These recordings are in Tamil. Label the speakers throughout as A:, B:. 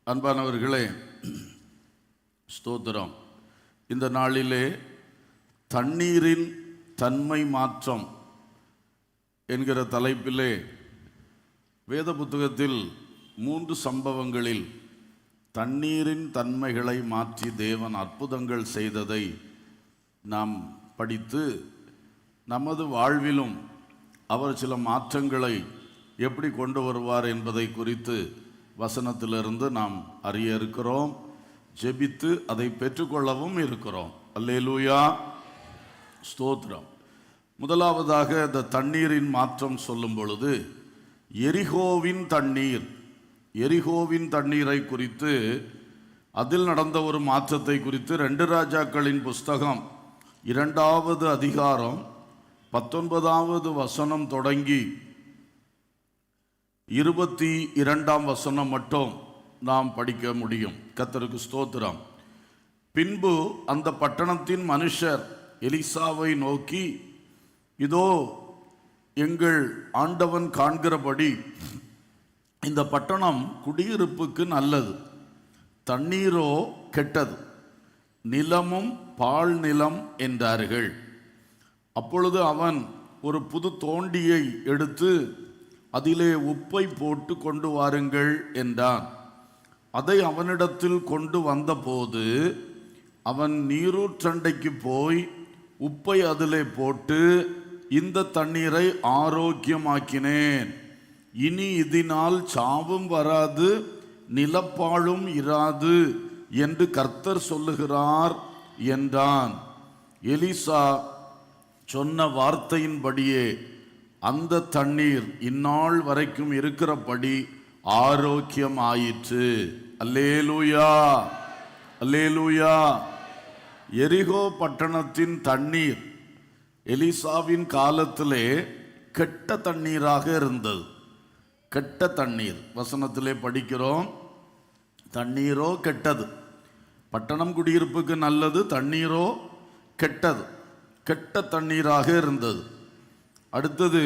A: அன்பானவர்களே, ஸ்தோத்திரம். இந்த நாளிலே தண்ணீரின் தன்மை மாற்றம் என்கிற தலைப்பிலே வேத புத்தகத்தில் 3 சம்பவங்களில் தண்ணீரின் தன்மைகளை மாற்றி தேவன் அற்புதங்கள் செய்ததை நாம் படித்து நமது வாழ்விலும் அவர் சில மாற்றங்களை எப்படி கொண்டு வருவார் என்பதை குறித்து வசனத்திலிருந்து நாம் அறிய இருக்கிறோம். ஜெபித்து அதை பெற்றுக்கொள்ளவும் இருக்கிறோம். அல்லேலூயா, ஸ்தோத்திரம். முதலாவதாக இந்த தண்ணீரின் மாற்றம் சொல்லும் பொழுது எரிகோவின் தண்ணீரை குறித்து, அதில் நடந்த ஒரு மாற்றத்தை குறித்து 2 ராஜாக்களின் புஸ்தகம் 2வது அதிகாரம் 19வது வசனம் தொடங்கி 22ஆம் வசனம் மட்டும் நாம் படிக்க முடியும். கர்த்தருக்கு ஸ்தோத்திரம். பின்பு அந்த பட்டணத்தின் மனுஷர் எலிசாவை நோக்கி, இதோ எங்கள் ஆண்டவன் காண்கிறபடி இந்த பட்டணம் குடியிருப்புக்கு நல்லது, தண்ணீரோ கெட்டது, நிலமும் பால் நிலம் என்றார்கள். அப்பொழுது அவன் ஒரு புது தோண்டியை எடுத்து அதிலே உப்பை போட்டு கொண்டு வாருங்கள் என்றான். அதை அவனிடத்தில் கொண்டு வந்தபோது அவன் நீரூற்றண்டைக்கு போய் உப்பை அதிலே போட்டு, இந்த தண்ணீரை ஆரோக்கியமாக்கினேன், இனி இதனால் சாவும் வராது, நிலப்பாழும் இராது என்று கர்த்தர் சொல்லுகிறார் என்றான். எலிசா சொன்ன வார்த்தையின்படியே அந்த தண்ணீர் இந்நாள் வரைக்கும் இருக்கிறபடி ஆரோக்கியம் ஆயிற்று. அல்லேலூயா, அல்லேலூயா. எரிகோ பட்டணத்தின் தண்ணீர் எலிசாவின் காலத்திலே கெட்ட தண்ணீராக இருந்தது. கெட்ட தண்ணீர், வசனத்திலே படிக்கிறோம், தண்ணீரோ கெட்டது. பட்டணம் குடியிருப்புக்கு நல்லது, தண்ணீரோ கெட்டது, கெட்ட தண்ணீராக இருந்தது. அடுத்தது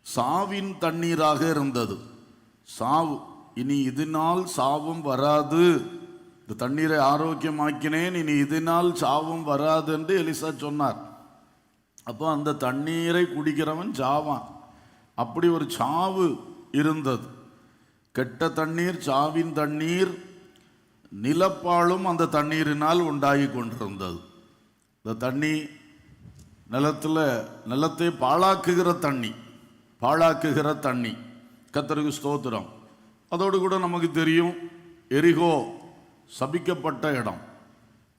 A: சாவின் தண்ணீராக இருந்தது. சாவு, இனி இதனால் சாவும் வராது, இந்த தண்ணீரை ஆரோக்கியமாக்கினேன், இனி இதனால் சாவும் வராது என்று எலிசா சொன்னார். அப்போ அந்த தண்ணீரை குடிக்கிறவன் சாவான். அப்படி ஒரு சாவு இருந்தது. கெட்ட தண்ணீர், சாவின் தண்ணீர், நிலப்பாழும் அந்த தண்ணீரினால் உண்டாகி கொண்டிருந்தது. இந்த தண்ணி நிலத்தை பாழாக்குகிற தண்ணி. கர்த்தருக்கு ஸ்தோத்திரம். அதோடு கூட நமக்கு தெரியும், எரிகோ சபிக்கப்பட்ட இடம்.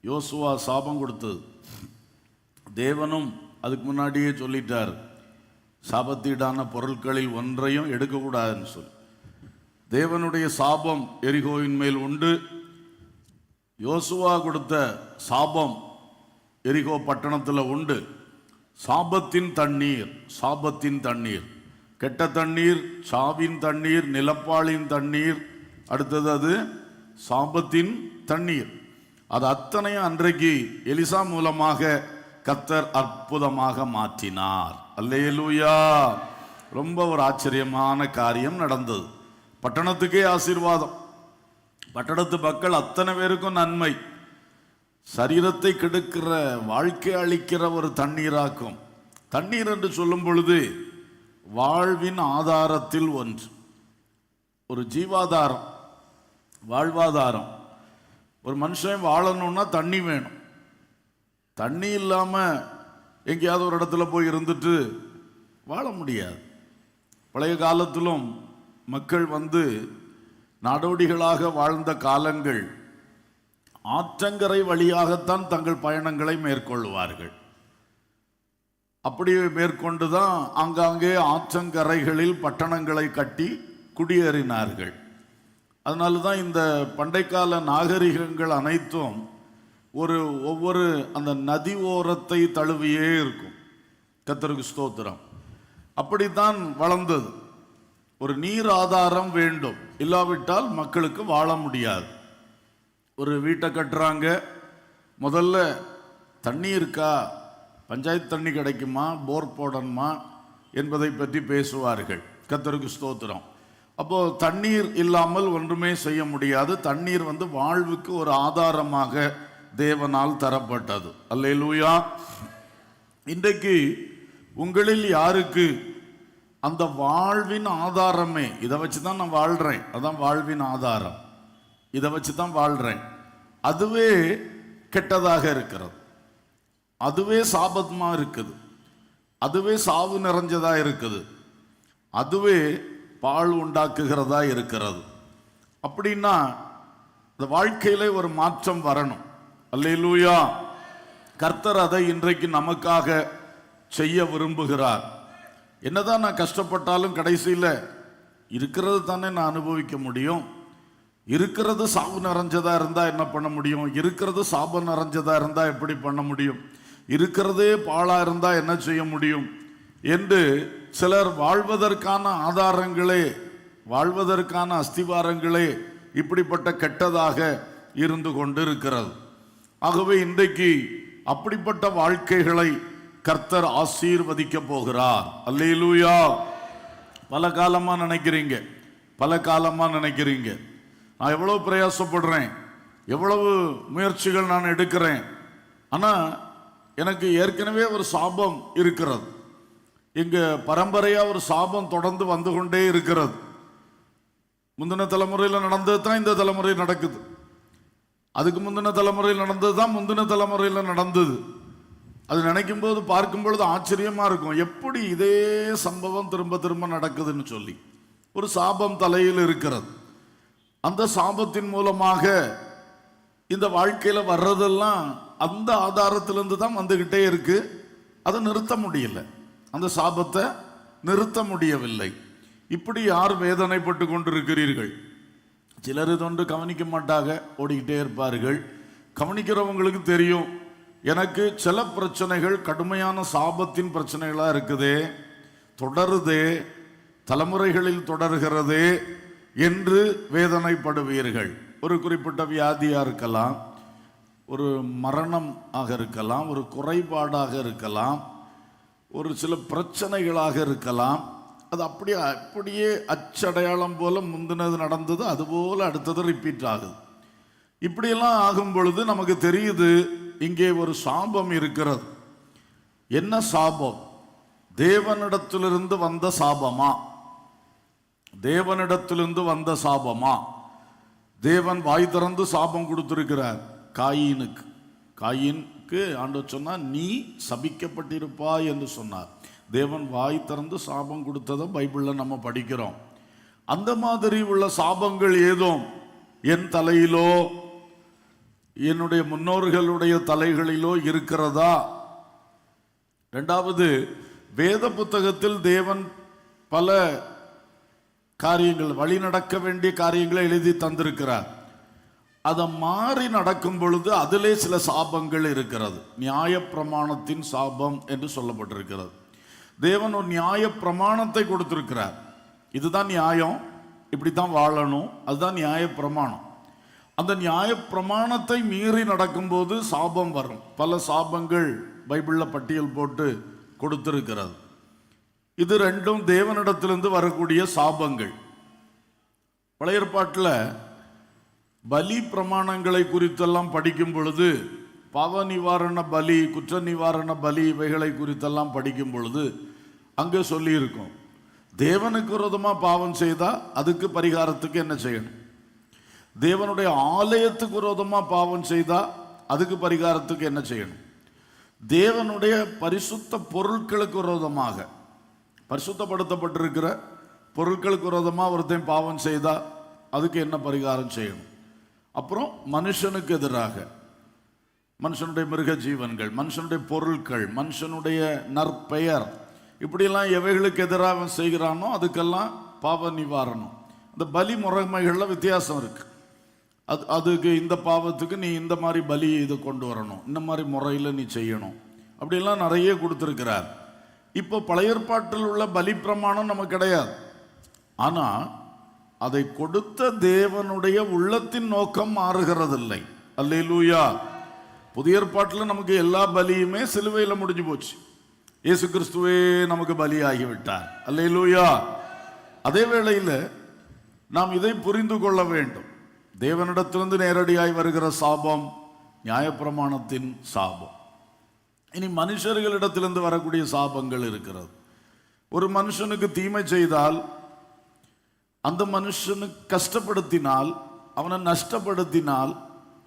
A: யோசுவா சாபம் கொடுத்தது. தேவனும் அதுக்கு முன்னாடியே சொல்லிட்டார், சாபத்தீடான பொருட்களில் ஒன்றையும் எடுக்கக்கூடாதுன்னு சொல்லி. தேவனுடைய சாபம் எரிகோவின் மேல் உண்டு. யோசுவா கொடுத்த சாபம் எரிகோ பட்டணத்தில் உண்டு. சாபத்தின் தண்ணீர், கெட்ட தண்ணீர், சாவின் தண்ணீர், நிலப்பாளின் தண்ணீர், அடுத்தது அது சாபத்தின் தண்ணீர். அது அத்தனையும் அன்றைக்கு எலிசா மூலமாக கர்த்தர் அற்புதமாக மாற்றினார். அல்லேலூயா. ரொம்ப ஒரு ஆச்சரியமான காரியம் நடந்தது. பட்டணத்துக்கே ஆசீர்வாதம், பட்டணத்து மக்கள் அத்தனை பேருக்கும் நன்மை. சரீரத்தை கெடுக்கிற, வாழ்க்கை அளிக்கிற ஒரு தண்ணீராக்கும். தண்ணீர் என்று சொல்லும் பொழுது வாழ்வின் ஆதாரத்தில் ஒன்று, ஒரு ஜீவாதாரம், வாழ்வாதாரம். ஒரு மனுஷன் வாழணும்னா தண்ணி வேணும். தண்ணி இல்லாமல் எங்கேயாவது ஒரு இடத்துல போய் இருந்துட்டு வாழ முடியாது. பழைய காலத்திலும் மக்கள் நாடோடிகளாக வாழ்ந்த காலங்கள், ஆற்றங்கரை வழியாகத்தான் தங்கள் பயணங்களை மேற்கொள்வார்கள். அப்படி மேற்கொண்டு தான் ஆங்காங்கே ஆற்றங்கரைகளில் பட்டணங்களை கட்டி குடியேறினார்கள். அதனால தான் இந்த பண்டைக்கால நாகரிகங்கள் அனைத்தும் ஒவ்வொரு அந்த நதி ஓரத்தை தழுவியே இருக்கும். கர்த்தருக்கு ஸ்தோத்திரம். அப்படித்தான் வளர்ந்தது. ஒரு நீர் ஆதாரம் வேண்டும், இல்லாவிட்டால் மக்களுக்கு வாழ முடியாது. ஒரு வீட்டை கட்டுறாங்க, முதல்ல தண்ணி இருக்கா, பஞ்சாயத்து தண்ணி கிடைக்குமா, போர் போடணுமா என்பதை பற்றி பேசுவார்கள். கர்த்தருக்கு ஸ்தோத்திரம். அப்போ தண்ணீர் இல்லாமல் ஒன்றுமே செய்ய முடியாது. தண்ணீர் வாழ்வுக்கு ஒரு ஆதாரமாக தேவனால் தரப்பட்டது. அல்லேலூயா. இன்றைக்கு உங்களில் யாருக்கு அந்த வாழ்வின் ஆதாரமே, இதை வச்சு தான் நான் வாழ்றேன், அதான் வாழ்வின் ஆதாரம், இதை வச்சு தான் வாழ்றேன், அதுவே கெட்டதாக இருக்கிறது, அதுவே சாபமா இருக்குது, அதுவே சாவு நிறைஞ்சதா இருக்குது, அதுவே பாழ் உண்டாக்குகிறதா இருக்கிறது, அப்படின்னா இந்த வாழ்க்கையில ஒரு மாற்றம் வரணும். அல்லேலூயா. கர்த்தர் அதை இன்றைக்கு நமக்காக செய்ய விரும்புகிறார். என்னதான் நான் கஷ்டப்பட்டாலும் கடைசியில் இருக்கிறது தானே நான் அனுபவிக்க முடியும். இருக்கிறது சாவு நிறைஞ்சதா இருந்தா என்ன பண்ண முடியும்? இருக்கிறது சாபம் நிறைஞ்சதா இருந்தா எப்படி பண்ண முடியும்? இருக்கிறதே பாழா இருந்தா என்ன செய்ய முடியும் என்று சிலர் வாழ்வதற்கான ஆதாரங்களே, வாழ்வதற்கான அஸ்திவாரங்களே இப்படிப்பட்ட கெட்டதாக இருந்து கொண்டு இருக்கிறது. ஆகவே இன்றைக்கு அப்படிப்பட்ட வாழ்க்கைகளை கர்த்தர் ஆசீர்வதிக்க போகிறார். அல்லேலூயா. பல காலமா நினைக்கிறீங்க, நான் எவ்வளவு பிரயாசப்படுறேன், எவ்வளவு முயற்சிகள் நான் எடுக்கிறேன், ஆனா எனக்கு ஏற்கனவே ஒரு சாபம் இருக்கிறது, எங்க பரம்பரையா ஒரு சாபம் தொடர்ந்து வந்து கொண்டே இருக்கிறது. முந்தின தலைமுறையில் நடந்தது தான் இந்த தலைமுறை நடக்குது, அதுக்கு முந்தின தலைமுறையில் நடந்தது தான் முந்தின தலைமுறையில் நடந்தது. அது நினைக்கும் போது பார்க்கும் பொழுது ஆச்சரியமா இருக்கும், எப்படி இதே சம்பவம் திரும்ப திரும்ப நடக்குதுன்னு சொல்லி. ஒரு சாபம் தலையில் இருக்கிறது, அந்த சாபத்தின் மூலமாக இந்த வாழ்க்கையில வர்றதெல்லாம் அந்த ஆதாரத்திலிருந்து தான் வந்துகிட்டே இருக்கு. அதை நிறுத்த முடியல, அந்த சாபத்தை நிறுத்த முடியவில்லை. இப்படி யார் வேதனைப்பட்டு கொண்டிருக்கிறீர்கள்? சிலர் இதொன்று கவனிக்க மாட்டாங்க, ஓடிக்கிட்டே இருப்பார்கள். கவனிக்கிறவங்களுக்கு தெரியும், எனக்கு சில பிரச்சனைகள் கடுமையான சாபத்தின் பிரச்சனைகளா இருக்குதே, தொடருதே, தலைமுறைகளில் தொடர்கிறதே என்று வேதனைப்படுவீர்கள். ஒரு குறிப்பிட்ட வியாதியா இருக்கலாம், ஒரு மரணம் ஆக இருக்கலாம், ஒரு குறைபாடாக இருக்கலாம், ஒரு சில பிரச்சனைகளாக இருக்கலாம். அது அப்படியே அச்சடையாளம் போல முந்தினது நடந்தது, அதுபோல அடுத்தது ரிப்பீட் ஆகுது. இப்படியெல்லாம் ஆகும் பொழுது நமக்கு தெரியுது, இங்கே ஒரு சாபம் இருக்கிறது. என்ன சாபம்? தேவனிடத்திலிருந்து வந்த சாபமா? தேவனிடத்திலிருந்து வந்த சாபமா? தேவன் வாய் திறந்து சாபம் கொடுத்திருக்கிறார் காயினுக்கு. காயினுக்கு ஆண்டவர் சொன்னா, நீ சபிக்கப்பட்டிருப்பாய் என்று சொன்னார். தேவன் வாய் திறந்து சாபம் கொடுத்ததை பைபிள்ல நம்ம படிக்கிறோம். அந்த மாதிரி உள்ள சாபங்கள் ஏதோ என் தலையிலோ என்னுடைய முன்னோர்களுடைய தலைகளிலோ இருக்கிறதா? இரண்டாவது, வேத புத்தகத்தில் தேவன் பல காரியங்கள், வழி நடக்க வேண்டிய காரியங்களை எழுதி தந்திருக்கிறார். அதை மாறி நடக்கும் பொழுது அதிலே சில சாபங்கள் இருக்கிறது. நியாய பிரமாணத்தின் சாபம் என்று சொல்லப்பட்டிருக்கிறது. தேவன் ஒரு நியாய பிரமாணத்தை கொடுத்திருக்கிறார். இதுதான் நியாயம், இப்படித்தான் வாழணும், அதுதான் நியாய பிரமாணம். அந்த நியாய பிரமாணத்தை மீறி நடக்கும்போது சாபம் வரும். பல சாபங்கள் பைபிள்ல பட்டியல் போட்டு கொடுத்திருக்கிறது. இது ரெண்டும் தேவனிடத்திலிருந்து வரக்கூடிய சாபங்கள். பழைய ஏற்பாட்டில் பலி பிரமாணங்களை குறித்தெல்லாம் படிக்கும் பொழுது, பாவ நிவாரண பலி, குற்ற நிவாரண பலி, இவைகளை குறித்தெல்லாம் படிக்கும் பொழுது அங்கே சொல்லியிருக்கும், தேவனுக்கு விரோதமாக பாவம் செய்தா அதுக்கு பரிகாரத்துக்கு என்ன செய்யணும், தேவனுடைய ஆலயத்துக்கு விரோதமாக பாவம் செய்தா அதுக்கு பரிகாரத்துக்கு என்ன செய்யணும், தேவனுடைய பரிசுத்த பொருட்களுக்கு விரோதமாக, பரிசுத்தப்படுத்தப்பட்டிருக்கிற பொருட்களுக்கு விரோதமாக ஒருத்தன் பாவம் செய்தா அதுக்கு என்ன பரிகாரம் செய்யணும், அப்புறம் மனுஷனுக்கு எதிராக, மனுஷனுடைய மிருக ஜீவன்கள், மனுஷனுடைய பொருட்கள், மனுஷனுடைய நற்பெயர், இப்படியெல்லாம் எவைகளுக்கு எதிராக அவன் செய்கிறானோ அதுக்கெல்லாம் பாவ நிவாரணம். இந்த பலி முறைமைகளில் வித்தியாசம் இருக்கு. அதுக்கு இந்த பாவத்துக்கு நீ இந்த மாதிரி பலி இது கொண்டு வரணும், இந்த மாதிரி முறையில் நீ செய்யணும், அப்படிலாம் நிறைய கொடுத்துருக்கிறார். இப்போ பழைய ஏற்பாட்டில் உள்ள பலி பிரமாணம் நமக்கு கிடையாது. ஆனால் அதை கொடுத்த தேவனுடைய உள்ளத்தின் நோக்கம் மாறுகிறதில்லை. அல்லேலூயா. புதிய ஏற்பாட்டில் நமக்கு எல்லா பலியுமே சிலுவையில் முடிஞ்சு போச்சு. இயேசு கிறிஸ்துவே நமக்கு பலி ஆகிவிட்டார். அல்லேலூயா. அதே வேளையில் நாம் இதை புரிந்து கொள்ள வேண்டும். தேவனிடத்திலிருந்து நேரடியாய் வருகிற சாபம் நியாயப்பிரமாணத்தின் சாபம். இனி மனுஷர்களிடத்திலிருந்து வரக்கூடிய சாபங்கள் இருக்கிறது. ஒரு மனுஷனுக்கு தீமை செய்தால், அந்த மனுஷனுக்கு கஷ்டப்படுத்தினால், அவனை நஷ்டப்படுத்தினால்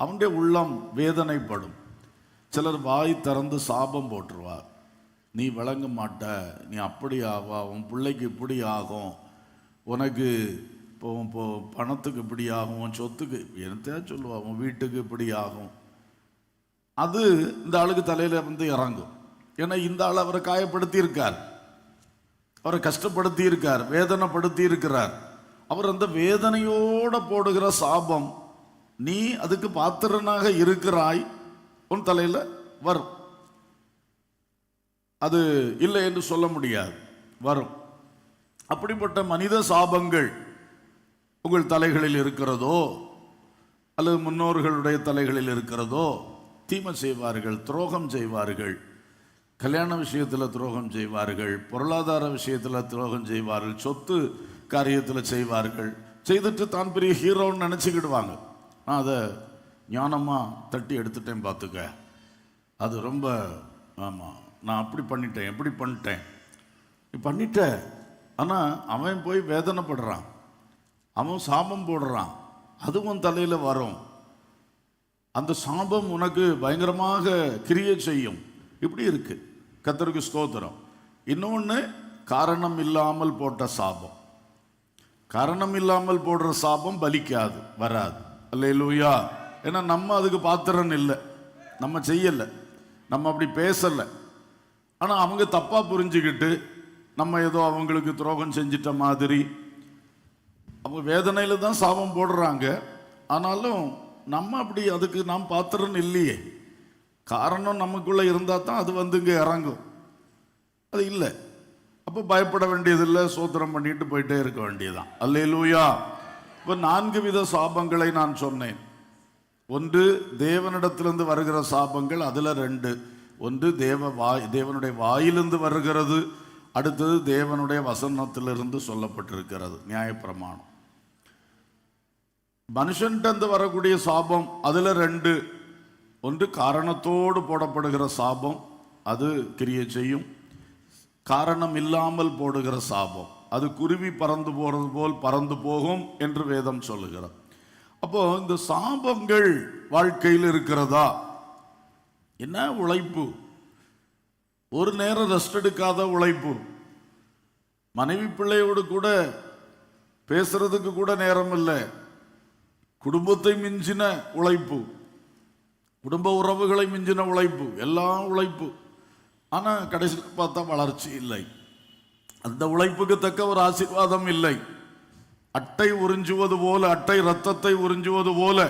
A: அவனுடைய உள்ளம் வேதனைப்படும். சிலர் வாய் திறந்து சாபம் போட்டுருவார். நீ விளங்க மாட்ட, நீ அப்படி ஆவா, உன் பிள்ளைக்கு இப்படி ஆகும், உனக்கு இப்போ பணத்துக்கு இப்படி ஆகும், உன் சொத்துக்கு என்னத்தையா சொல்லுவா, உன் வீட்டுக்கு இப்படி ஆகும். அது இந்த ஆளுக்கு தலையில் வந்து இறங்கும். ஏன்னா இந்த ஆள் அவரை காயப்படுத்தி இருக்கார், அவரை கஷ்டப்படுத்தி இருக்கார், வேதனைப்படுத்தி இருக்கிறார். அவர் அந்த வேதனையோட போடுகிற சாபம், நீ அதுக்கு பாத்திரனாக இருக்கிறாய், உன் தலையில் வரும். அது இல்லை என்று சொல்ல முடியாது, வரும். அப்படிப்பட்ட மனித சாபங்கள் உங்கள் தலைகளில் இருக்கிறதோ அல்லது முன்னோர்களுடைய தலைகளில் இருக்கிறதோ, தீமை செய்வார்கள், துரோகம் செய்வார்கள், கல்யாண விஷயத்தில் துரோகம் செய்வார்கள், பொருளாதார விஷயத்தில் துரோகம் செய்வார்கள், சொத்து காரியத்தில் செய்வார்கள். செய்துட்டு தான் பெரிய ஹீரோன்னு நினச்சிக்கிடுவாங்க. நான் அதை ஞானமாக தட்டி எடுத்துட்டேன் பார்த்துக்க, அது ரொம்ப ஆமாம் நான் அப்படி பண்ணிட்டேன், எப்படி பண்ணிட்டேன், நீ பண்ணிட்ட. ஆனால் அவன் போய் வேதனைப்படுறான், அவன் சாபம் போடுறான், அதுவும் தலையில் வரும். அந்த சாபம் உனக்கு பயங்கரமாக கிரியை செய்யும். இப்படி இருக்கு. கர்த்தருக்கு ஸ்தோத்திரம். இன்னொன்று, காரணம் இல்லாமல் போட்ட சாபம். காரணம் இல்லாமல் போடுற சாபம் பலிக்காது, வராது. அல்லேலூயா. ஏன்னா நம்ம அதுக்கு பாத்திரம் இல்லை, நம்ம செய்யலை, நம்ம அப்படி பேசலை. ஆனால் அவங்க தப்பாக புரிஞ்சுக்கிட்டு நம்ம ஏதோ அவங்களுக்கு துரோகம் செஞ்சிட்ட மாதிரி அவங்க வேதனையில் தான் சாபம் போடுறாங்க. ஆனாலும் நம்ம அப்படி அதுக்கு நாம் பாத்திரம் இல்லையே. காரணம் நமக்குள்ளே இருந்தால் தான் அது வந்து இங்கே இறங்கும். அது இல்லை, அப்போ பயப்பட வேண்டியதில்லை, சோத்திரம் பண்ணிட்டு போயிட்டே இருக்க வேண்டியதுதான். அல்லேலூயா. இப்போ 4 வித சாபங்களை நான் சொன்னேன். ஒன்று தேவனிடத்திலிருந்து வருகிற சாபங்கள், அதில் 2. ஒன்று தேவனுடைய வாயிலிருந்து வருகிறது, அடுத்தது தேவனுடைய வசனத்திலிருந்து சொல்லப்பட்டிருக்கிறது, நியாயப்பிரமாணம். மனுஷன்ட்டு வரக்கூடிய சாபம் அதில் 2. ஒன்று காரணத்தோடு போடப்படுகிற சாபம், அது கிரியை செய்யும். காரணம் இல்லாமல் போடுகிற சாபம், அது குருவி பறந்து போகிறது போல் பறந்து போகும் என்று வேதம் சொல்லுகிறது. அப்போ இந்த சாபங்கள் வாழ்க்கையில் இருக்கிறதா? என்ன உழைப்பு, ஒரு நேரம் ரெஸ்ட் எடுக்காத உழைப்பு, மனைவி பிள்ளையோடு கூட பேசுறதுக்கு கூட நேரம் இல்லை, குடும்பத்தை மிஞ்சின உழைப்பு, குடும்ப உறவுகளை மிஞ்சின உழைப்பு, எல்லாம் உழைப்பு. ஆனால் கடைசியில் பார்த்தா வளர்ச்சி இல்லை, அந்த உழைப்புக்கு தக்க ஒரு ஆசீர்வாதம் இல்லை. அட்டை உறிஞ்சுவது போல, அட்டை இரத்தத்தை உறிஞ்சுவது போல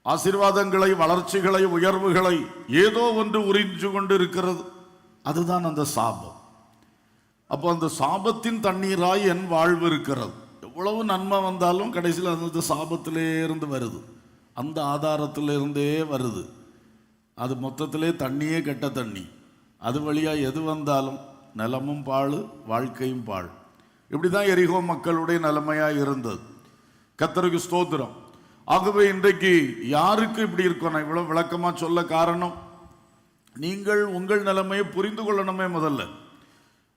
A: ஆசீர்வாதங்களை, வளர்ச்சிகளை, உயர்வுகளை ஏதோ ஒன்று உறிஞ்சு கொண்டு இருக்கிறது. அதுதான் அந்த சாபம். அப்போ அந்த சாபத்தின் தண்ணீராய் என் வாழ்வு இருக்கிறது. எவ்வளவு நன்மை வந்தாலும் கடைசியில் அந்த சாபத்திலே இருந்து வருது, அந்த ஆதாரத்திலிருந்தே வருது. அது மொத்தத்திலே தண்ணியே கெட்ட தண்ணி. அது வழியாக எது வந்தாலும் நிலமும் பாழ், வாழ்க்கையும் பாழ். இப்படி தான் எரிகோ மக்களுடைய நிலைமையாக இருந்தது. கர்த்தருக்கு ஸ்தோத்திரம். ஆகவே இன்றைக்கு யாருக்கு இப்படி இருக்கும் நான் இவ்வளோ விளக்கமாக சொல்ல காரணம், நீங்கள் உங்கள் நிலைமையை புரிந்து கொள்ளணுமே முதல்ல.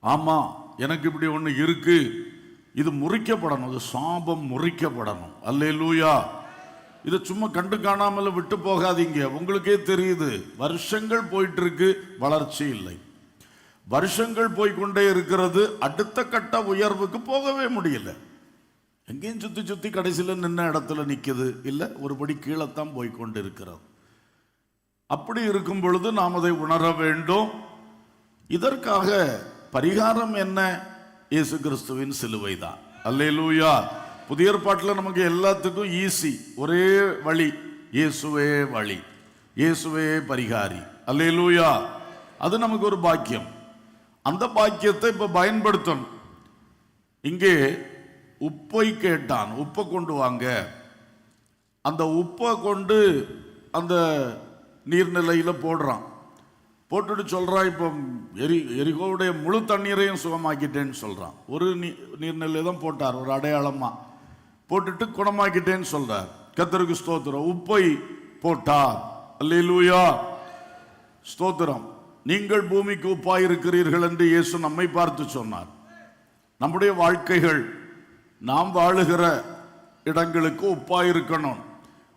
A: ஆமாம், எனக்கு இப்படி ஒன்று இருக்கு, இது முறிக்கப்படணும், இது சாபம் முறிக்கப்படணும். அல்லேலூயா. இதை சும்மா கண்டு காணாமல் விட்டு போகாதீங்க. உங்களுக்கே தெரியுது, வருஷங்கள் போயிட்டு இருக்கு, வளர்ச்சி இல்லை. வருஷங்கள் போய்கொண்டே இருக்கிறது, அடுத்த கட்ட உயர்வுக்கு போகவே முடியல. எங்கேயும் சுற்றி சுற்றி கடைசியில் நின்ன இடத்துல நிற்குது, இல்லை ஒருபடி கீழத்தான் போய்கொண்டு இருக்கிறது. அப்படி இருக்கும் பொழுது நாம் அதை உணர வேண்டும். இதற்காக பரிகாரம் என்ன? இயேசு கிறிஸ்துவின் சிலுவை தான். அல்லேலூயா. புதிய ஏற்பாட்டில் நமக்கு எல்லாத்துக்கும் ஈஸி, ஒரே வழி, இயேசுவே வழி, இயேசுவே பரிகாரி. அல்லேலூயா. அது நமக்கு ஒரு பாக்கியம். அந்த பாக்கியத்தை இப்போ பயன்படுத்தணும். இங்கே உப்பை கேட்டான், உப்பை கொண்டு வாங்க. அந்த உப்பை கொண்டு அந்த நீர்நிலையில் போடுறான். போட்டுட்டு சொல்கிறான், இப்போ எரிகோவுடைய முழு தண்ணீரையும் சுகமாக்கிட்டேன்னு சொல்கிறான். ஒரு நீர்நிலை தான் போட்டார், ஒரு அடையாளமாக. போட்டுட்டு குணமாக்கிட்டேன்னு சொல்றார். கர்த்தருக்கு ஸ்தோத்திரம். உப்பை போட்டார். அல்லேலூயா, ஸ்தோத்திரம். நீங்கள் பூமிக்கு உப்பாய் இருக்கிறீர்கள் என்று இயேசு நம்மை பார்த்து சொன்னார். நம்முடைய வாழ்க்கைகள் நாம் வாழுகிற இடங்களுக்கு உப்பாய் இருக்கணும்.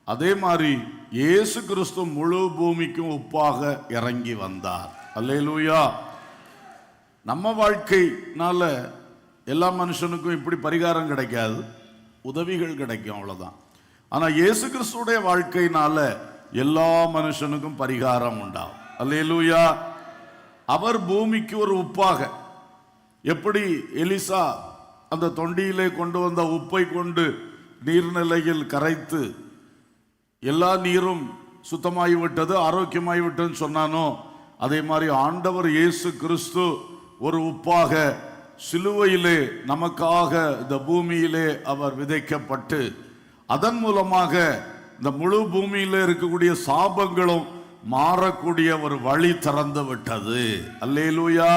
A: அதே மாதிரி இயேசு கிறிஸ்து முழு பூமிக்கும் உப்பாக இறங்கி வந்தார். அல்லேலூயா. நம்ம வாழ்க்கைனால எல்லா மனுஷனுக்கும் இப்படி பரிகாரம் கிடைக்காது, உதவிகள் கிடைக்கும், அவ்வளவுதான். ஆனா இயேசு கிறிஸ்துடைய வாழ்க்கையினால எல்லா மனுஷனுக்கும் பரிகாரம் உண்டாகும். அல்லேலூயா. அவர் பூமிக்கு ஒரு உப்பாக, எப்படி எலிசா அந்த தொண்டியிலே கொண்டு வந்த உப்பை கொண்டு நீர்நிலையில் கரைத்து எல்லா நீரும் சுத்தமாகிவிட்டது, ஆரோக்கியமாகிவிட்டதுன்னு சொன்னானோ, அதே மாதிரி ஆண்டவர் இயேசு கிறிஸ்து ஒரு உப்பாக சிலுவையிலே நமக்காக இந்த பூமியிலே அவர் விதைக்கப்பட்டு அதன் மூலமாக இந்த முழு பூமியிலே இருக்கக்கூடிய சாபங்களும் மாறக்கூடிய ஒரு வழி திறந்து விட்டது. அல்லேலூயா.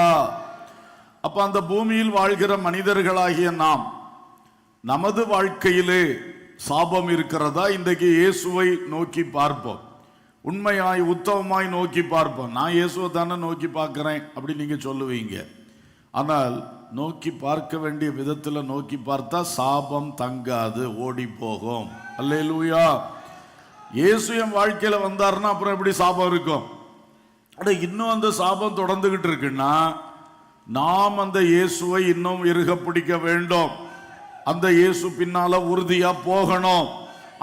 A: அப்ப அந்த பூமியில் வாழ்கிற மனிதர்களாகிய நாம், நமது வாழ்க்கையிலே சாபம் இருக்கிறதா? இன்றைக்கு இயேசுவை நோக்கி பார்ப்போம். உண்மையாய் உத்தமமாய் நோக்கி பார்ப்போம். நான் இயேசுவை தானே நோக்கி பார்க்கிறேன் அப்படி நீங்க சொல்லுவீங்க. ஆனால் நோக்கி பார்க்க வேண்டிய விதத்தில் நோக்கி பார்த்தா சாபம் தங்காது, ஓடி போகும். அல்லேலூயா. இயேசு என் வாழ்க்கையில வந்தாருன்னா அப்புறம் எப்படி சாபம் இருக்கும்? இன்னும் அந்த சாபம் தொடர்ந்துகிட்டு இருக்குன்னா நாம் அந்த இயேசுவை இன்னும் இறுக பிடிக்க வேண்டும். அந்த இயேசு பின்னால உறுதியா போகணும்.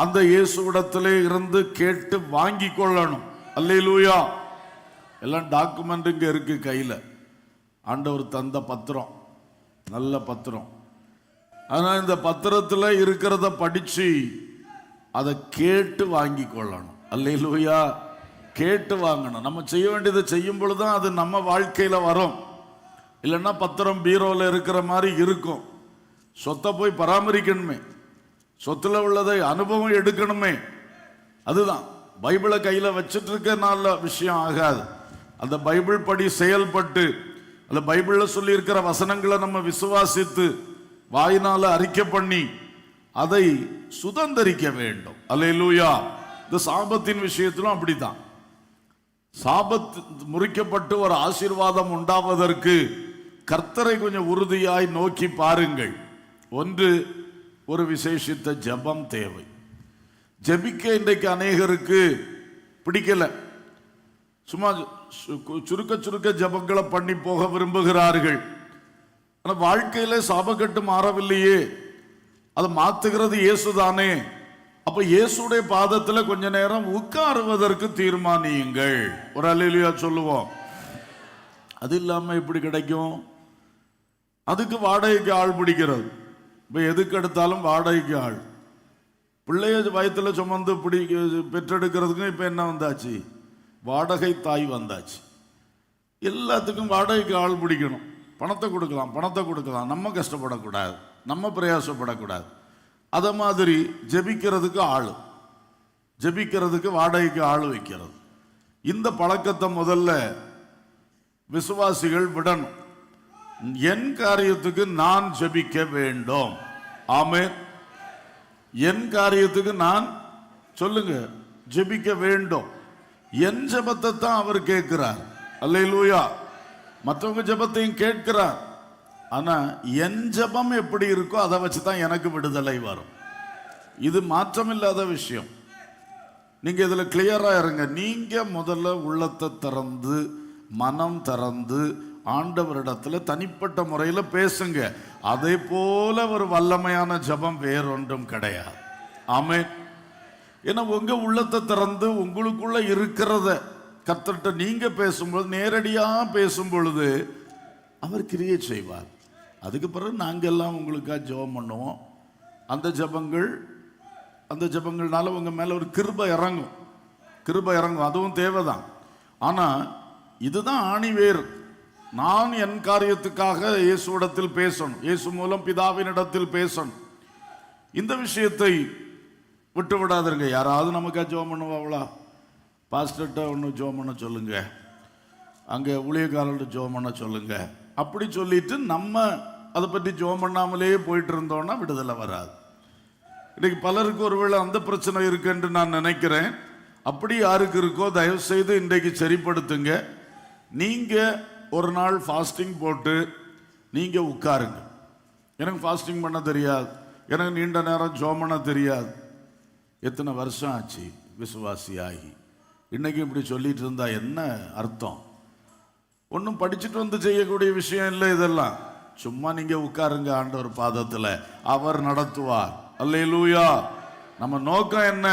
A: அந்த இயேசுவிடத்திலே இருந்து கேட்டு வாங்கி கொள்ளணும். அல்லேலூயா. எல்லாம் டாக்குமெண்ட் இங்க இருக்கு கையில. ஆண்டவர் தந்த பத்திரம், நல்ல பத்திரம். ஆனா இந்த பத்திரத்துல இருக்கிறத படிச்சு அதை கேட்டு வாங்கி கொள்ளணும். அல்லேலூயா. கேட்டு வாங்கணும். நம்ம செய்ய வேண்டியதை செய்யும் பொழுதுதான் அது நம்ம வாழ்க்கையில வரும். இல்லைன்னா பத்திரம் பீரோல இருக்கிற மாதிரி இருக்கும். சொத்தை போய் பராமரிக்கணுமே, சொத்துல உள்ளதை அனுபவம் எடுக்கணுமே. அதுதான் பைபிளை கையில வச்சுட்டு இருக்க நல்ல விஷயம் ஆகாது. அந்த பைபிள் படி செயல்பட்டு அந்த பைபிள்ல சொல்லி இருக்கிற வசனங்களை நம்ம விசுவாசித்து வாயினால அறிக்கை பண்ணி அதை சுதந்தரிக்க வேண்டும். அல்லேலூயா. இந்த சாபத்தின் விஷயத்திலும் அப்படித்தான். சாபத்து முறிக்கப்பட்டு ஒரு ஆசீர்வாதம் உண்டாவதற்கு கர்த்தரை கொஞ்சம் உறுதியாய் நோக்கி பாருங்கள். ஒன்று, ஒரு விசேஷித்த ஜெபம் தேவை. ஜெபிக்க இன்றைக்கு அநேகருக்கு பிடிக்கல. சும்மா சுருக்க சுருக்க ஜெபங்களை பண்ணி போக விரும்புகிறார்கள். ஆனால் வாழ்க்கையில சாபக்கட்டு மாறவில்லையே, அதை மாத்துகிறது இயேசுதானே. அப்ப இயேசுடைய பாதத்துல கொஞ்ச நேரம் உட்காருவதற்கு தீர்மானியுங்கள். ஒரு அல்லேலூயா சொல்லுவோம். அது இல்லாம எப்படி கிடைக்கும்? அதுக்கு வாடகைக்கு ஆள் பிடிக்கிறது. இப்ப எதுக்கு எடுத்தாலும் வாடகைக்கு ஆள். பிள்ளைய வயத்துல சுமந்து பெற்றெடுக்கிறதுக்கும் இப்ப என்ன வந்தாச்சு? வாடகை தாய் வந்தாச்சு. எல்லாத்துக்கும் வாடகைக்கு ஆள் பிடிக்கணும். பணத்தை கொடுக்கலாம். நம்ம கஷ்டப்படக்கூடாது, நம்ம பிரயாசப்படக்கூடாது. அத மாதிரி ஜெபிக்கிறதுக்கு ஆள், ஜெபிக்கிறதுக்கு வாடகைக்கு ஆள் வைக்கிறது. இந்த பழக்கத்தை முதல்ல விசுவாசிகள் விடணும். என் காரியத்துக்கு நான் ஜெபிக்க வேண்டும். ஆமென். என் காரியத்துக்கு நான், சொல்லுங்க, ஜெபிக்க வேண்டும். என் ஜெபத்தை தான் அவர் கேட்கிறார். அல்லேலூயா. மற்றவங்க ஜெபத்தையும் கேட்கிறார். ஆனா என் ஜெபம் எப்படி இருக்கோ அதை வச்சுதான் எனக்கு விடுதலை வரும். இது மாற்றமில்லாத விஷயம். நீங்க இதுல கிளியரா இருங்க. நீங்க முதல்ல உள்ளத்தை திறந்து மனம் திறந்து ஆண்டவரிடத்துல தனிப்பட்ட முறையில பேசுங்க. அதே போல ஒரு வல்லமையான ஜெபம் வேறொன்றும் கிடையாது. ஆமென். ஏன்னா உங்க உள்ளத்தை திறந்து உங்களுக்குள்ள இருக்கிறத கர்த்தர்ட்ட நீங்க பேசும்பொழுது, நேரடியா பேசும் பொழுது அவர் கிரியை செய்வார். அதுக்கு பிறகு நாங்கள் எல்லாம் உங்களுக்காக ஜெபம் பண்ணுவோம். அந்த ஜெபங்கள்னால உங்க மேல ஒரு கிருபை இறங்கும். அதுவும் தேவைதான். ஆனா இதுதான் ஆணிவேர். நான் என் காரியத்துக்காக இயேசுவிடத்தில் பேசணும், இயேசு மூலம் பிதாவினிடத்தில் பேசணும். இந்த விஷயத்தை விட்டு விடாதீங்க. யாராவது நமக்காக ஜெபம் பண்ணுவாங்களா? பாஸ்டர்கிட்ட ஒன்று ஜெபம் பண்ண சொல்லுங்க, அங்கே ஊழியக்காரர்கிட்ட ஜெபம் பண்ண சொல்லுங்க. அப்படி சொல்லிட்டு நம்ம அதை பற்றி ஜெபம் பண்ணாமலே போயிட்டு இருந்தோம்னா விடுதலை வராது. இன்னைக்கு பலருக்கு ஒருவேளை அந்த பிரச்சனை இருக்கு என்று நான் நினைக்கிறேன். அப்படி யாருக்கு இருக்கோ தயவு செய்து இன்றைக்கு சரிப்படுத்துங்க. நீங்க ஒரு நாள் ஃபாஸ்டிங் போட்டு நீங்க உட்காருங்க. எனக்கு ஃபாஸ்டிங் பண்ண தெரியாது, எனக்கு நீண்ட நேரம் ஜெபம் பண்ண தெரியாது. எத்தனை வருஷம் ஆச்சு விசுவாசி ஆகி, இன்னைக்கு இப்படி சொல்லிட்டு இருந்தா என்ன அர்த்தம்? ஒன்றும் படிச்சுட்டு வந்து செய்யக்கூடிய விஷயம் இல்லை இதெல்லாம். சும்மா நீங்க உட்காருங்க, ஆண்டவர் பாதத்தில் அவர் நடத்துவார். அல்லேலூயா. நம்ம நோக்கம் என்ன?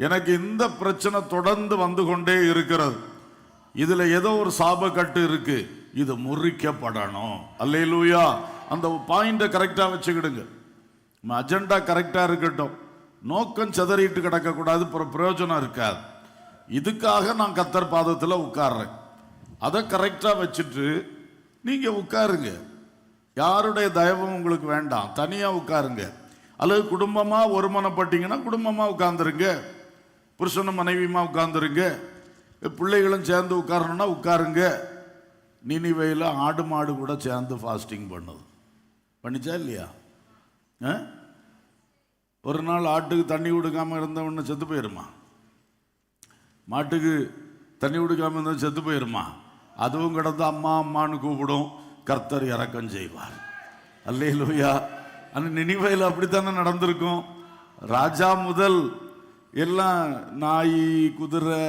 A: எனக்கு இந்த பிரச்சனை தொடர்ந்து வந்து கொண்டே இருக்கிறது, இதுல ஏதோ ஒரு சாபக்கட்டு இருக்கு, இது முறிக்கப்படணும். அல்லேலூயா. அந்த பாயிண்ட கரெக்டா வச்சுக்கிடுங்க. நம்ம அஜெண்டா கரெக்டா இருக்கட்டும். நோக்கம் சிதறிட்டு கிடக்க கூடாது, பிரயோஜனம் இருக்காது. இதுக்காக நான் கர்த்தர் பாதத்தில் உட்கார்றேன், அதை கரெக்டா வச்சுட்டு நீங்க உட்காருங்க. யாருடைய தயவும் உங்களுக்கு வேண்டாம், தனியா உட்காருங்க. அல்லது குடும்பமா ஒருமனப்பட்டீங்கன்னா குடும்பமா உட்கார்ந்துருங்க, புருஷனும் மனைவியுமா உட்கார்ந்துருங்க. பிள்ளைகளும் சேர்ந்து உட்காரணும்னா உட்காருங்க. நினிவேல ஆடு மாடு கூட சேர்ந்து ஃபாஸ்டிங் பண்ணுது, பண்ணிச்சா இல்லையா? ஒரு நாள் ஆட்டுக்கு தண்ணி கொடுக்காம இருந்தவொன்னு செத்து போயிருமா? மாட்டுக்கு தண்ணி கொடுக்காம இருந்த செத்து போயிருமா? அதுவும் கிடந்து அம்மா அம்மான்னு கூப்பிடும், கர்த்தர் இரக்கம் செய்வார். அல்லேலூயா. ஆனால் நினிவேல அப்படித்தானே நடந்திருக்கும். ராஜா முதல் எல்லாம் நாய் குதிரை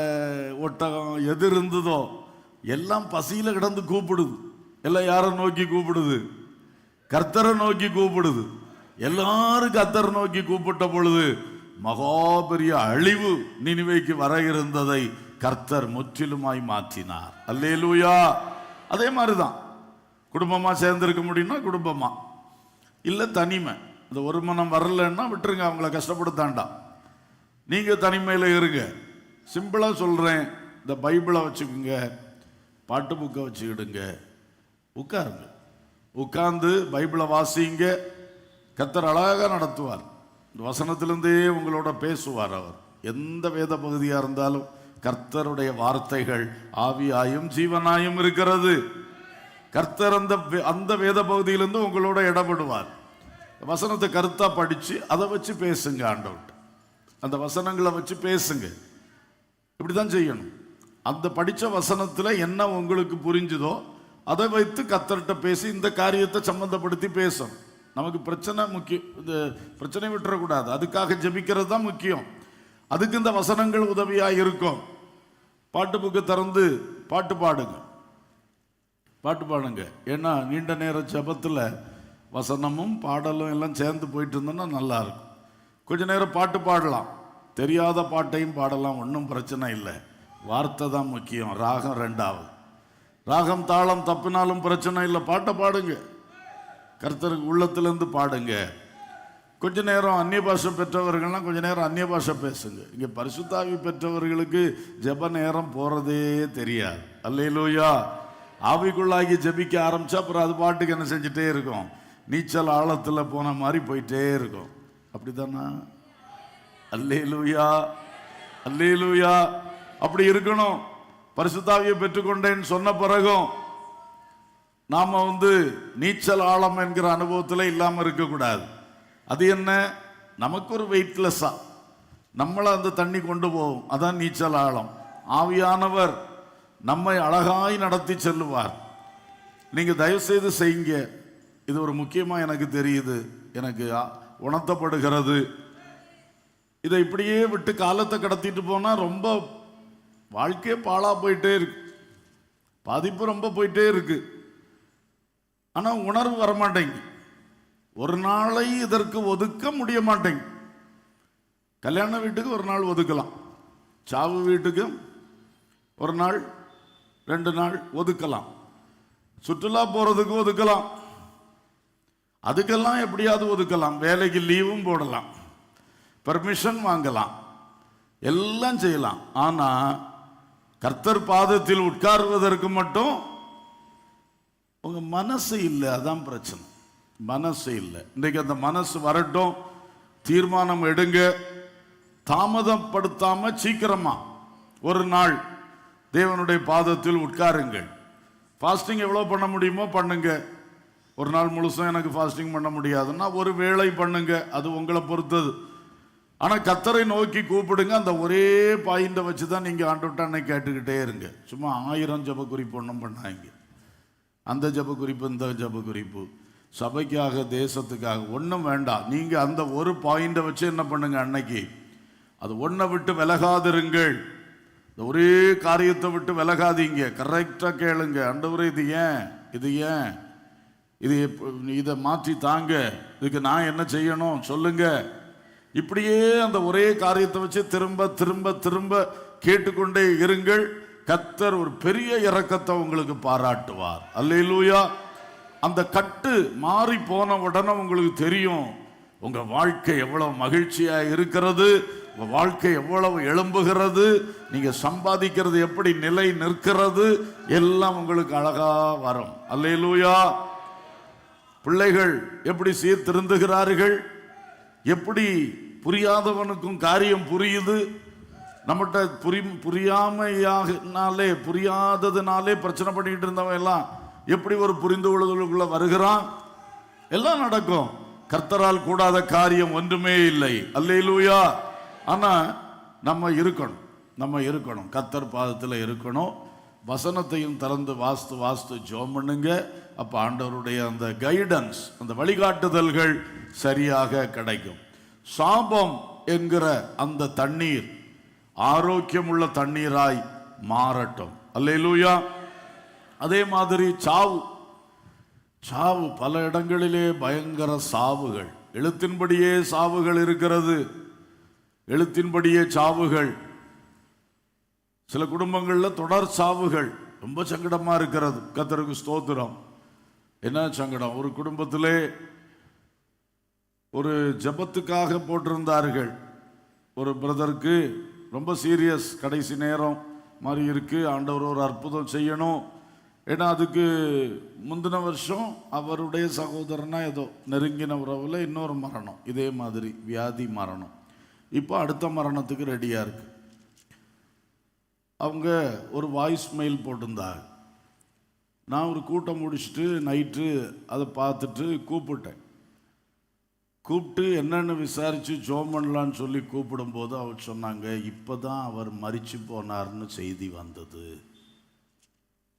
A: ஒட்டகம் எது இருந்ததோ எல்லாம் பசியில கிடந்து கூப்பிடுது. எல்லாம் யாரை நோக்கி கூப்பிடுது? கர்த்தரை நோக்கி கூப்பிடுது. எல்லாரும் கர்த்தரை நோக்கி கூப்பிட்ட பொழுது மகா பெரிய அழிவு நினிவேக்கு வர இருந்ததை கர்த்தர் முற்றிலுமாய் மாற்றினார். அல்லேலூயா. அதே மாதிரிதான் குடும்பமா சேர்ந்திருக்க முடியும்னா குடும்பமா, இல்ல தனிமை. இந்த ஒரு மனம் வரலன்னா விட்டுருங்க, அவங்கள கஷ்டப்படுத்தாண்டா, நீங்க தனிமையில இருங்க. சிம்பிளா சொல்றேன், இந்த பைபிளை வச்சுக்கோங்க, பாட்டு புக்கை வச்சுக்கிடுங்க, உட்காருங்க, உட்கார்ந்து பைபிளை வாசிங்க. கர்த்தர் அழகாக நடத்துவார். இந்த வசனத்திலிருந்தே உங்களோட பேசுவார் அவர். எந்த வேத பகுதியா இருந்தாலும் கர்த்தருடைய வார்த்தைகள் ஆவியாயும் ஜீவனாயும் இருக்கிறது. கர்த்தர் அந்த வேத பகுதியிலிருந்து உங்களோட இடப்படுவார். வசனத்தை கருத்தா படிச்சு அதை வச்சு பேசுங்க ஆண்டவர்கிட்ட, அந்த வசனங்களை வச்சு பேசுங்க. இப்படிதான் செய்யணும். அந்த படிச்ச வசனத்துல என்ன உங்களுக்கு புரிஞ்சுதோ அதை வைத்து கர்த்தர்கிட்ட பேசி இந்த காரியத்தை சம்பந்தப்படுத்தி பேசணும். நமக்கு பிரச்சனை முக்கியம், இந்த பிரச்சனை விட்டுறக்கூடாது, அதுக்காக ஜெபிக்கிறது தான் முக்கியம். அதுக்கு இந்த வசனங்கள் உதவியாக இருக்கும். பாட்டு புக்கு திறந்து பாட்டு பாடுங்க, பாட்டு பாடுங்க. ஏன்னா நீண்ட நேர ஜெபத்தில் வசனமும் பாடலும் எல்லாம் சேர்ந்து போயிட்டு இருந்தோன்னா நல்லா இருக்கும். கொஞ்ச நேரம் பாட்டு பாடலாம், தெரியாத பாட்டையும் பாடலாம், ஒன்றும் பிரச்சனை இல்லை. வார்த்தை தான் முக்கியம், ராகம் ரெண்டாவது. ராகம் தாளம் தப்பினாலும் பிரச்சனை இல்லை, பாட்டை பாடுங்க, கர்த்தருக்கு உள்ளத்திலிருந்து பாடுங்க. கொஞ்ச நேரம் அந்நிய பாஷை பெற்றவர்கள்லாம் கொஞ்ச நேரம் அந்நிய பாஷை பேசுங்க. இங்கே பரிசுத்தாவி பெற்றவர்களுக்கு ஜெப நேரம் போகிறதே தெரியாது. அல்லேலூயா. ஆவிக்குள்ளாகி ஜெபிக்க ஆரம்பிச்சா அப்புறம் அது பாட்டுக்கு என்ன செஞ்சுட்டே இருக்கும், நீச்சல் ஆழத்தில் போன மாதிரி போயிட்டே இருக்கும். அப்படித்தானா? அல்லேலூயா, அல்லேலூயா. அப்படி இருக்கணும். பரிசுத்தாவியை பெற்றுக்கொண்டேன்னு சொன்ன பிறகும் நாம நீச்சல் ஆழம் என்கிற அனுபவத்தில் இல்லாமல் இருக்கக்கூடாது. அது என்ன? நமக்கு ஒரு வெயிட்லெஸ்ஸா நம்மளை அந்த தண்ணி கொண்டு போகும், அதான் நீச்சல் ஆழம். ஆவியானவர் நம்மை அழகாய் நடத்தி செல்லுவார். நீங்க தயவு செய்து செய்யுங்க. இது ஒரு முக்கியமா எனக்கு தெரியுது, எனக்கு உணர்த்தப்படுகிறது. இதை இப்படியே விட்டு காலத்தை கடத்திட்டு போனா ரொம்ப வாழ்க்கையே பாழா போயிட்டே இருக்கு, பாதிப்பு ரொம்ப போயிட்டே இருக்கு. ஆனா உணர்வு வரமாட்டேங்க. ஒரு நாளை இதற்கு ஒதுக்க முடிய மாட்டேங்க. கல்யாண வீட்டுக்கு ஒரு நாள் ஒதுக்கலாம், சாவு வீட்டுக்கு ஒரு நாள் 2 நாள் ஒதுக்கலாம், சுற்றுலா போறதுக்கு ஒதுக்கலாம், அதுக்கெல்லாம் எப்படியாவது ஒதுக்கலாம், வேலைக்கு லீவும் போடலாம், பர்மிஷன் வாங்கலாம், எல்லாம் செய்யலாம். ஆனா கர்த்தர் பாதத்தில் உட்கார்வதற்கு மட்டும் உங்க மனசு இல்லை. அதான் பிரச்சனை, மனசு இல்லை. இன்றைக்கு அந்த மனசு வரட்டும், தீர்மானம் எடுங்க. தாமதப்படுத்தாம சீக்கிரமா ஒரு நாள் தேவனுடைய பாதத்தில் உட்காருங்கள். ஃபாஸ்டிங் எவ்வளோ பண்ண முடியுமோ பண்ணுங்க. ஒரு நாள் முழுசும் எனக்கு ஃபாஸ்டிங் பண்ண முடியாதுன்னா ஒரு வேளை பண்ணுங்க, அது உங்களை பொறுத்தது. ஆனா கர்த்தரை நோக்கி கூப்பிடுங்க. அந்த ஒரே பாயிண்ட வச்சு தான் நீங்க ஆண்டவர்ட்ட கேட்டுக்கிட்டே இருங்க. சும்மா 1000 ஜெப குறிப்பு ஒன்றும் பண்ணாங்க. அந்த ஜெப குறிப்பு, இந்த ஜெப குறிப்பு, சபைக்காக தேசத்துக்காக ஒன்றும் வேண்டாம். நீங்க அந்த ஒரு பாயிண்ட வச்சு என்ன பண்ணுங்க, அன்னைக்கு அது ஒன்றை விட்டு விலகாதிருங்கள். இந்த ஒரே காரியத்தை விட்டு விலகாதீங்க. கரெக்டா கேளுங்க, ஆண்டவரே இது ஏன், இது ஏன், இதை மாற்றி தாங்க, இதுக்கு நான் என்ன செய்யணும் சொல்லுங்க. இப்படியே அந்த ஒரே காரியத்தை வச்சு திரும்ப திரும்ப திரும்ப கேட்டுக்கொண்டே இருங்கள். கர்த்தர் ஒரு பெரிய இரக்கத்தை உங்களுக்கு பாராட்டுவார். அல்லேலூயா. அந்த கட்டு மாறி போன உடனே உங்களுக்கு தெரியும் உங்க வாழ்க்கை எவ்வளவு மகிழ்ச்சியா இருக்கிறது, உங்க வாழ்க்கை எவ்வளவு எழும்புகிறது, நீங்க சம்பாதிக்கிறது எப்படி நிலை நிற்கிறது, எல்லாம் உங்களுக்கு அழகா வரும். அல்லேலூயா. பிள்ளைகள் எப்படி சீர்திருந்துகிறார்கள், எப்படி புரியாதவனுக்கும் காரியம் புரியுது. நம்மகிட்ட புரியாததுனாலே பிரச்சனை பண்ணிட்டு இருந்தவன் எல்லாம் எப்படி ஒரு புரிந்து கொள்ளுதலுக்குள்ள வருகிறான். எல்லாம் நடக்கும். கர்த்தரால் கூடாத காரியம் ஒன்றுமே இல்லை. அல்லேலூயா. ஆனா நம்ம இருக்கணும் கர்த்தர் பாதத்தில் இருக்கணும். வசனத்தையும் திறந்து வாஸ்து ஜெபம் பண்ணுங்க. அப்ப ஆண்டவருடைய அந்த கைடன்ஸ், அந்த வழிகாட்டுதல்கள் சரியாக கிடைக்கும். சாபம் என்கிற அந்த தண்ணீர் ஆரோக்கியமுள்ள தண்ணீராய் மாறட்டும். அல்லேலூயா. அதே மாதிரி சாவு பல இடங்களிலே பயங்கர சாவுகள், எழுத்தின்படியே சாவுகள் இருக்கிறது. எழுத்தின்படியே சாவுகள். சில குடும்பங்களில் தொடர் சாவுகள், ரொம்ப சங்கடமா இருக்கிறது. கர்த்தருக்கு ஸ்தோத்திரம். என்ன சங்கடம், ஒரு குடும்பத்திலே ஒரு ஜெபத்துக்காக போட்டிருந்தார்கள். ஒரு பிரதருக்கு ரொம்ப சீரியஸ், கடைசி நேரம் மாதிரி இருக்கு, ஆண்டவர் ஒரு அற்புதம் செய்யணும். ஏன்னா அதுக்கு முந்தின வருஷம் அவருடைய சகோதரனா ஏதோ நெருங்கின உறவுல இன்னொரு மரணம், இதே மாதிரி வியாதி மரணம். இப்போ அடுத்த மரணத்துக்கு ரெடியா இருக்கு. அவங்க ஒரு வாய்ஸ் மெயில் போட்டிருந்தாங்க. நான் ஒரு கூட்டம் முடிச்சுட்டு நைட்டு அதை பார்த்துட்டு கூப்பிட்டு என்னன்னு விசாரித்து ஜெபம் பண்ணலான்னு சொல்லி கூப்பிடும்போது அவர் சொன்னாங்க, இப்போ தான் அவர் மரிச்சு போனார்னு செய்தி வந்தது.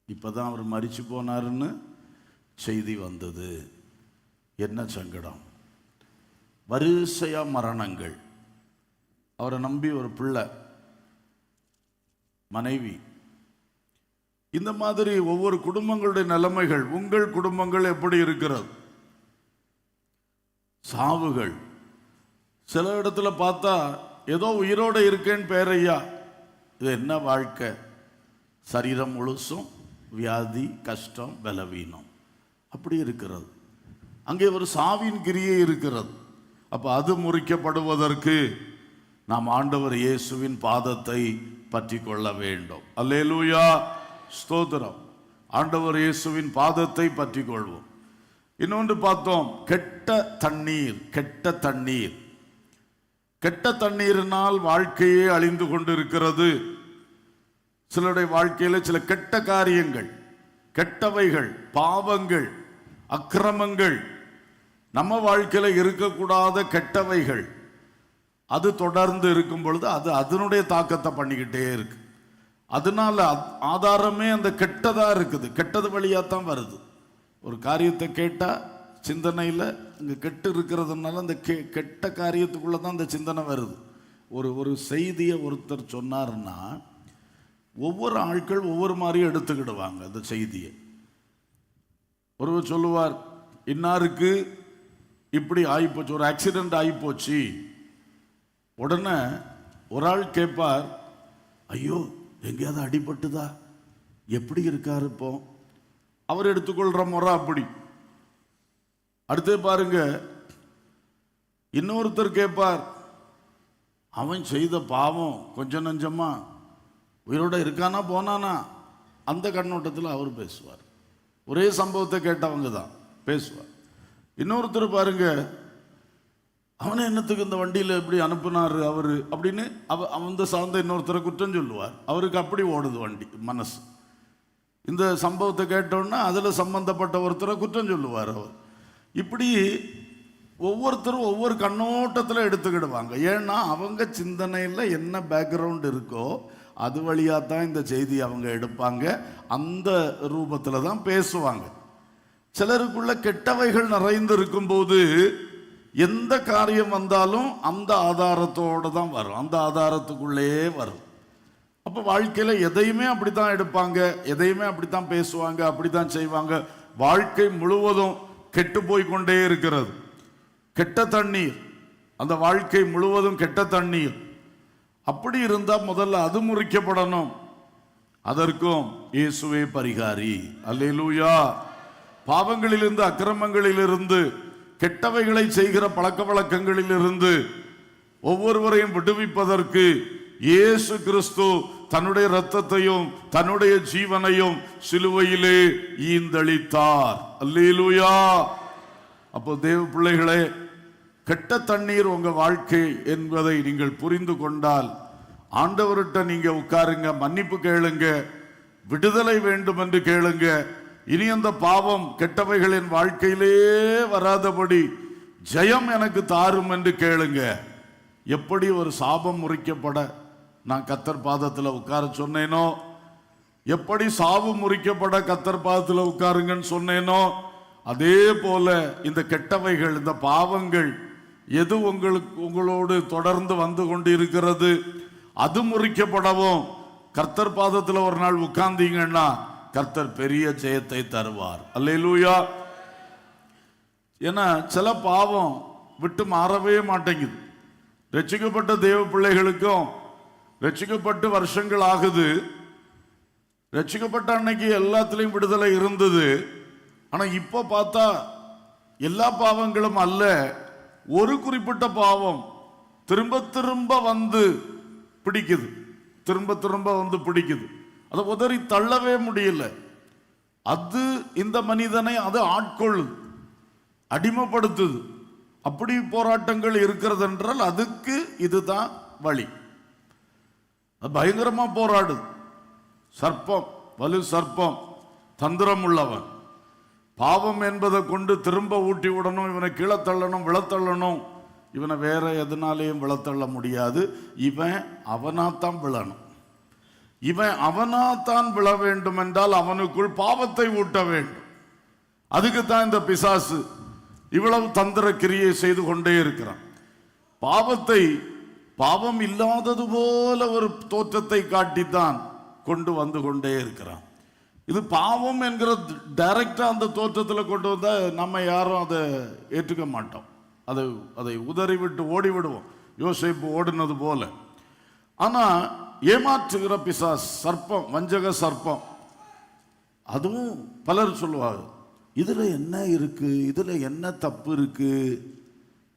A: இப்போதான் அவர் மரிச்சு போனாருன்னு செய்தி வந்தது. என்ன சங்கடம். வரிசையா மரணங்கள். அவரை நம்பி ஒரு பிள்ளை, மனைவி. இந்த மாதிரி ஒவ்வொரு குடும்பங்களுடைய நிலைமைகள். உங்கள் குடும்பங்கள் எப்படி இருக்கிறது? சாவுகள். சில இடத்துல பார்த்தா ஏதோ உயிரோட இருக்கேன்னு பேரையா, இது என்ன வாழ்க்கை? சரீரம் முழுசும் வியாதி, கஷ்டம், பலவீனம், அப்படி இருக்கிறது. அங்கே ஒரு சாவின் கிரியை இருக்கிறது. அப்ப அது முறிக்கப்படுவதற்கு நாம் ஆண்டவர் இயேசுவின் பாதத்தை பற்றி கொள்ள வேண்டும். அல்லேலூயா. ஸ்தோத்திரம். ஆண்டவர் இயேசுவின் பாதத்தை பற்றி கொள்வோம். இன்னொன்று பார்த்தோம், கெட்ட தண்ணீரினால் வாழ்க்கையே அழிந்து கொண்டிருக்கிறது. சிலருடைய வாழ்க்கையில சில கெட்ட காரியங்கள், கெட்டவைகள், பாவங்கள், அக்கிரமங்கள், நம்ம வாழ்க்கையில இருக்கக்கூடாத கெட்டவைகள், அது தொடர்ந்து இருக்கும் பொழுது அது அதனுடைய தாக்கத்தை பண்ணிக்கிட்டே இருக்கு. அதனால ஆதாரமே அந்த கெட்டதா இருக்குது. கெட்டது வழியாத்தான் வருது. ஒரு காரியத்தை கேட்டா சிந்தனையில் இங்கே கெட்டு இருக்கிறதுனால அந்த கெட்ட காரியத்துக்குள்ளே தான் அந்த சிந்தனை வருது. ஒரு செய்தியை ஒருத்தர் சொன்னார்னா ஒவ்வொரு ஆட்கள் ஒவ்வொரு மாதிரியும் எடுத்துக்கிடுவாங்க அந்த செய்தியை. ஒருவர் சொல்லுவார், இன்னாருக்கு இப்படி ஆகிப்போச்சு, ஒரு ஆக்சிடென்ட் ஆகிப்போச்சு. உடனே ஒரு ஆள் கேட்பார், ஐயோ எங்கேயாவது அடிபட்டுதா, எப்படி இருக்காரு இப்போ? அவர் எடுத்துக்கொள்ற முறை அப்படி. அடுத்து பாருங்க, இன்னொருத்தர் கேட்பார், அவன் செய்த பாவம் கொஞ்சம் நஞ்சமா, உயிரோட இருக்கானா போனானா, அந்த கண்ணோட்டத்தில் அவர் பேசுவார். ஒரே சம்பவத்தை கேட்டவங்க தான் பேசுவார். இன்னொருத்தர் பாருங்க, அவனை என்னத்துக்கு இந்த வண்டியில் எப்படி அனுப்புனாரு அவரு அப்படின்னு அந்த சார்ந்த இன்னொருத்தரை குற்றம் சொல்லுவார். அவருக்கு அப்படி ஓடுது வண்டி மனசு. இந்த சம்பவத்தை கேட்டோன்னா அதில் சம்பந்தப்பட்ட ஒருத்தரை குற்றம் சொல்லுவார் அவர். இப்படி ஒவ்வொருத்தரும் ஒவ்வொரு கண்ணோட்டத்தில் எடுத்துக்கிடுவாங்க. ஏன்னா அவங்க சிந்தனையில் என்ன பேக்ரவுண்ட் இருக்கோ அது வழியாக தான் இந்த செய்தி அவங்க எடுப்பாங்க, அந்த ரூபத்தில் தான் பேசுவாங்க. சிலருக்குள்ள கெட்டவைகள் நிறைந்து இருக்கும்போது எந்த காரியம் வந்தாலும் அந்த ஆதாரத்தோடு தான் வரும், அந்த ஆதாரத்துக்குள்ளேயே வரும். அப்போ வாழ்க்கையில் எதையுமே அப்படித்தான் எடுப்பாங்க, எதையுமே அப்படித்தான் பேசுவாங்க, அப்படித்தான் செய்வாங்க. வாழ்க்கை முழுவதும் கெட்டு போய் கொண்டே இருக்கிறது. கெட்ட தண்ணீர், அந்த வாழ்க்கை முழுவதும் கெட்ட தண்ணீர். அப்படி இருந்தால் முதல்ல அது முறிக்கப்படணும். அதற்கும் இயேசுவே பரிகாரி. அல்லேலூயா. பாவங்களிலிருந்து, அக்கிரமங்களிலிருந்து, கெட்டவைகளை செய்கிற பழக்க வழக்கங்களிலிருந்து ஒவ்வொருவரையும் விடுவிப்பதற்கு இயேசு கிறிஸ்து தன்னுடைய இரத்தத்தையும் தன்னுடைய ஜீவனையும் சிலுவையிலே ஈந்தளித்தார். அல்லேலூயா. அப்போ தேவ பிள்ளைகளே, கெட்ட தண்ணீர் உங்க வாழ்க்கை என்பதை நீங்கள் புரிந்து கொண்டால் ஆண்டவர்கிட்ட நீங்க உட்காருங்க, மன்னிப்பு கேளுங்க, விடுதலை வேண்டும் என்று கேளுங்க. இனி அந்த பாவம் கெட்டவைகளின் வாழ்க்கையிலே வராதபடி ஜெயம் எனக்கு தாரும் என்று கேளுங்க. எப்படி ஒரு சாபம் முறிக்கப்பட நான் கர்த்தர் பாதத்தில் உட்கார சொன்னேனோ, எப்படி சாவு முறிக்கப்பட கர்த்தர் பாதத்தில் உட்காருங்கன்னு சொன்னேனோ, அதே போல இந்த கெட்டவைகள், இந்த பாவங்கள் எது உங்களோடு தொடர்ந்து வந்து கொண்டு இருக்கிறது, அது முறிக்கப்படவும் கர்த்தர் பாதத்தில் ஒரு நாள் உட்கார்ந்தீங்கன்னா கர்த்தர் பெரிய ஜெயத்தை தருவார். அல்லேலூயா. ஏன்னா சில பாவம் விட்டு மாறவே மாட்டேங்குது. ரட்சிக்கப்பட்ட தேவ பிள்ளைகளுக்கும் ரட்சிக்கப்பட்டு வருஷங்கள் ஆகுது. ரட்சிக்கப்பட்ட அன்னைக்கு எல்லாத்துலேயும் விடுதலை இருந்தது. ஆனால் இப்போ பார்த்தா எல்லா பாவங்களும் அல்ல, ஒரு குறிப்பிட்ட பாவம் திரும்ப திரும்ப வந்து பிடிக்குது, திரும்ப திரும்ப வந்து பிடிக்குது. அதை உதறி தள்ளவே முடியல. அது இந்த மனிதனை அது ஆட்கொள்ளுது, அடிமைப்படுத்துது. அப்படி போராட்டங்கள் இருக்கிறது என்றால் அதுக்கு இதுதான் வழி. பயங்கரமா போராடுது. சர்ப்பம், வலு சர்ப்பம், தந்திரம் உள்ளவன். பாவம் என்பதை கொண்டு திரும்ப ஊட்டி விடணும், இவனை கீழே தள்ளணும், விழத்தள்ளணும். இவனை வேற எதனாலேயும் விழத்தள்ள முடியாது. இவன் அவனாத்தான் விழணும். இவன் அவனாத்தான் விழ வேண்டும் என்றால் அவனுக்குள் பாவத்தை ஊட்ட வேண்டும். அதுக்குத்தான் இந்த பிசாசு இவ்வளவு தந்திர கிரியை செய்து கொண்டே இருக்கிறான். பாவத்தை பாவம் இல்லாதது போல ஒரு தோற்றத்தை காட்டித்தான் கொண்டு வந்து கொண்டே இருக்கிறான். இது பாவம் என்கிற டைரக்டா அந்த தோற்றத்தில் கொண்டு வந்தா நம்ம யாரும் அதை ஏற்றுக்க மாட்டோம். அதை உதறி விட்டு ஓடி விடுவோம், யோசேப்பு ஓடினது போல. ஆனா ஏமாற்றுகிற பிசாஸ், சர்ப்பம், வஞ்சக சர்ப்பம், அதுவும் பலர் சொல்லுவாங்க, இதுல என்ன இருக்கு, இதுல என்ன தப்பு இருக்கு.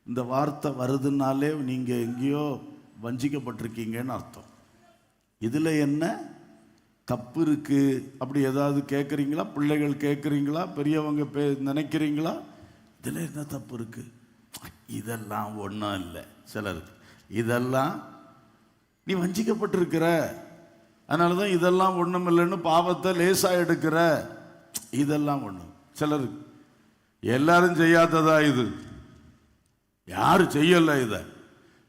A: இந்த வார்த்தை வருதுனாலே நீங்க எங்கேயோ வஞ்சிக்கப்பட்டிருக்கீங்கன்னு அர்த்தம். இதுல என்ன தப்பு இருக்கு அப்படி ஏதாவது கேட்குறீங்களா? பிள்ளைகள் கேட்குறீங்களா? பெரியவங்க நினைக்கிறீங்களா? இதுல என்ன தப்பு இருக்கு? இதெல்லாம் ஒன்றும் இல்லை. சிலருக்கு இதெல்லாம் நீ வஞ்சிக்கப்பட்டிருக்கிற, அதனால தான் இதெல்லாம் ஒன்றும் இல்லைன்னு பாவத்தை லேசாக எடுக்கிற. இதெல்லாம் ஒன்றும் சிலருக்கு எல்லாரும் செய்யாததா இது? யாரு செய்யல இதை?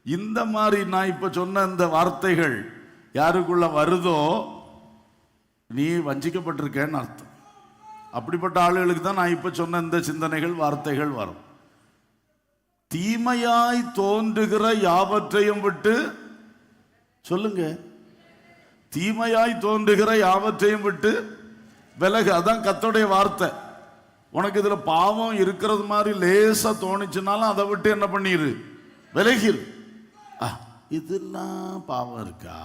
A: இந்த மாதிரி நான் இப்போ சொன்ன இந்த வார்த்தைகள் யாருக்குள்ள வருதோ நீ வஞ்சிக்கப்பட்டிருக்கேன்னு அர்த்தம். அப்படிப்பட்ட ஆளுகளுக்கு தான் நான் இப்போ சொன்ன இந்த சிந்தனைகள், வார்த்தைகள் வரும். தீமையாய் தோன்றுகிற யாவற்றையும் விட்டு சொல்லுங்க, தீமையாய் தோன்றுகிற யாவற்றையும் விட்டு விலகு. அதான் கர்த்தருடைய வார்த்தை. உனக்கு இதுல பாவம் இருக்கிறது மாதிரி லேசா தோணுச்சுனாலும் அதை விட்டு என்ன பண்ணிரு, விலகிரு. இதெல்லாம் பாவம் இருக்கா?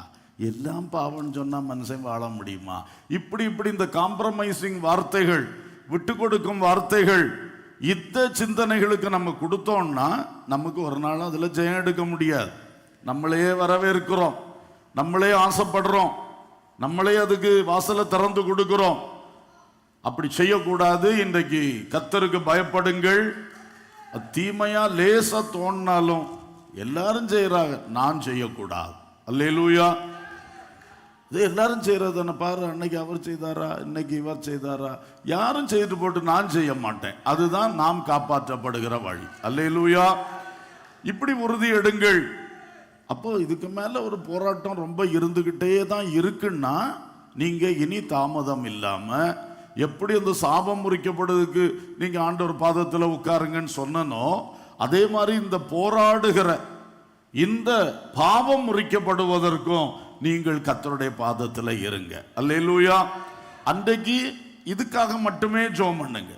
A: எல்லாம் பாவம்னு சொன்னா மனுஷன் வாழ முடியுமா? இப்படி இந்த காம்ப்ரமைசிங் வார்த்தைகள், விட்டு கொடுக்கும் வார்த்தைகள், இந்த சிந்தனைகளுக்கு நம்ம கொடுத்தோம்னா நமக்கு ஒரு நாள் அதுல ஜெயம் எடுக்க முடியாது. நம்மளே வரவேற்கிறோம், நம்மளே ஆசைப்படுறோம், நம்மளே அதுக்கு வாசலை திறந்து கொடுக்கிறோம். அப்படி செய்யக்கூடாது. இன்றைக்கு கர்த்தருக்கு பயப்படுங்கள். தீமையா லேசா தோணினாலும் எல்லாரும் செய்யறாங்க, நான் செய்யக்கூடாது. அல்லேலூயா. இது எல்லாரும் செய்யறதுன்னு பாரு, அன்னைக்கு அவர் செய்தாரா, இன்னைக்கு இவர் செய்தாரா, யாரும் செய்து போட்டு நான் செய்ய மாட்டேன். அதுதான் நாம் காப்பாற்றப்படுகிற வழி. அல்லேலூயா. இப்படி உறுதி எடுங்கள். அப்போ இதுக்கு மேல ஒரு போராட்டம் ரொம்ப இருந்துகிட்டே தான் இருக்குன்னா, நீங்க இனி தாமதம் இல்லாம எப்படி அந்த சாபம் முறிக்கப்படுறதுக்கு நீங்க ஆண்டவர் பாதத்துல உட்காருங்கன்னு சொன்னனோ, அதே மாதிரி இந்த போராடுகிற இந்த பாவம் முறிக்கப்படுவதற்கும் நீங்கள் கர்த்தருடைய பாதத்துல இருங்க. அல்லேலூயா. அன்றைக்கு இதுக்காக மட்டுமே ஜெபம் பண்ணுங்க.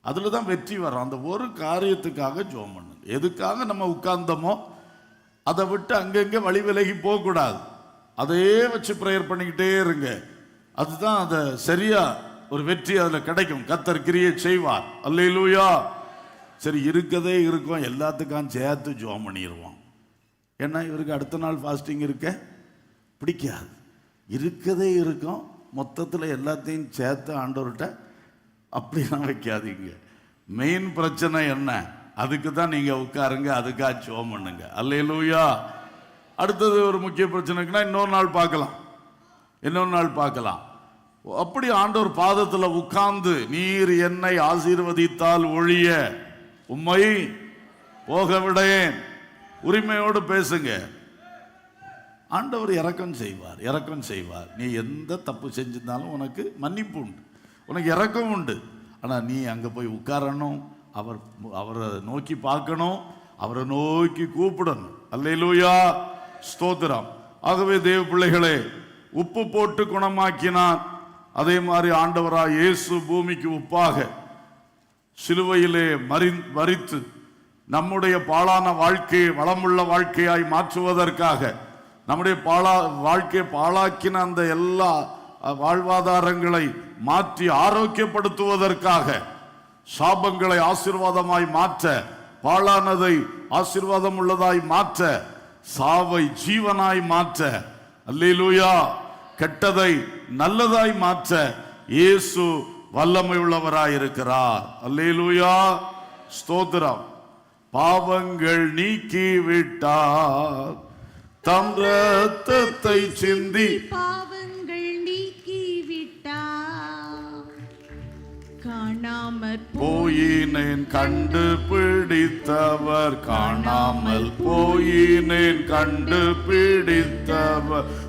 A: அதுல தான் வெற்றி வரும். அந்த ஒரு காரியத்துக்காக ஜெபம் பண்ணுங்க. எதுக்காக நம்ம உட்கார்ந்தோமோ அதை விட்டு அங்கங்க வழி விலகி போகக்கூடாது. அதையே வச்சு பிரேயர் பண்ணிக்கிட்டே இருங்க. அதுதான் அதை சரியா ஒரு வெற்றி அதில் கிடைக்கும். கர்த்தர் கிரியை செய்வார். அல்லேலூயா. சரி, இருக்கதே இருக்கும், எல்லாத்துக்கும் சேர்த்து ஜெபம் பண்ணிடுவோம். ஏன்னா இவருக்கு அடுத்த நாள் ஃபாஸ்டிங் இருக்க பிடிக்காது. இருக்கதே இருக்கும், மொத்தத்தில் எல்லாத்தையும் சேர்த்து ஆண்டவர்கிட்ட அப்படிலாம் வைக்காதீங்க. மெயின் பிரச்சனை என்ன, அதுக்கு தான் நீங்கள் உட்காருங்க, அதுக்காக ஜெபம் பண்ணுங்க. அல்லேலூயா. அடுத்தது ஒரு முக்கிய பிரச்சனைக்குன்னா இன்னொரு நாள் பார்க்கலாம். அப்படி ஆண்டவர் பாதத்தில் உட்கார்ந்து, நீர் என்னை ஆசீர்வதித்தால் ஒழிய உம்மை போக விடேன், உரிமையோடு பேசுங்க. ஆண்டவர் இரக்கம் செய்வார். நீ எந்த தப்பு செஞ்சிருந்தாலும் உனக்கு மன்னிப்பு உண்டு, உனக்கு இரக்கம் உண்டு. ஆனால் நீ அங்கே போய் உட்காரணும், அவரை நோக்கி பார்க்கணும், அவரை நோக்கி கூப்பிடணும். அல்லேலூயா. ஸ்தோத்திரம். ஆகவே தேவ பிள்ளைகளே, உப்பு போட்டு குணமாக்கினார். அதே மாதிரி ஆண்டவராய் இயேசு பூமிக்கு உப்பாக சிலுவையிலே மரித்து நம்முடைய பாழான வாழ்க்கையை வளமுள்ள வாழ்க்கையாய் மாற்றுவதற்காக, நம்முடைய வாழ்க்கையை பாழாக்கின அந்த எல்லா வாழ்வாதாரங்களை மாற்றி ஆரோக்கியப்படுத்துவதற்காக, சாபங்களை ஆசீர்வாதமாய் மாற்ற, பாழானதை ஆசீர்வாதம் உள்ளதாய் மாற்ற, சாவை ஜீவனாய் மாற்ற, அல்லேலூயா, கெட்டதை நல்லதாய் மாற்ற இயேசு வல்லமை உள்ளவராய் இருக்கிறார். அல்லேலூயா. ஸ்தோத்திரம். பாவங்கள் நீக்கி விட்டார், தம் இரத்தத்தை சிந்தி
B: பாவங்கள் நீக்கி விட்டார், காணாமற்
A: போயினேன் கண்டுபிடித்தவர், காணாமல் போயினேன் கண்டுபிடித்தவர்,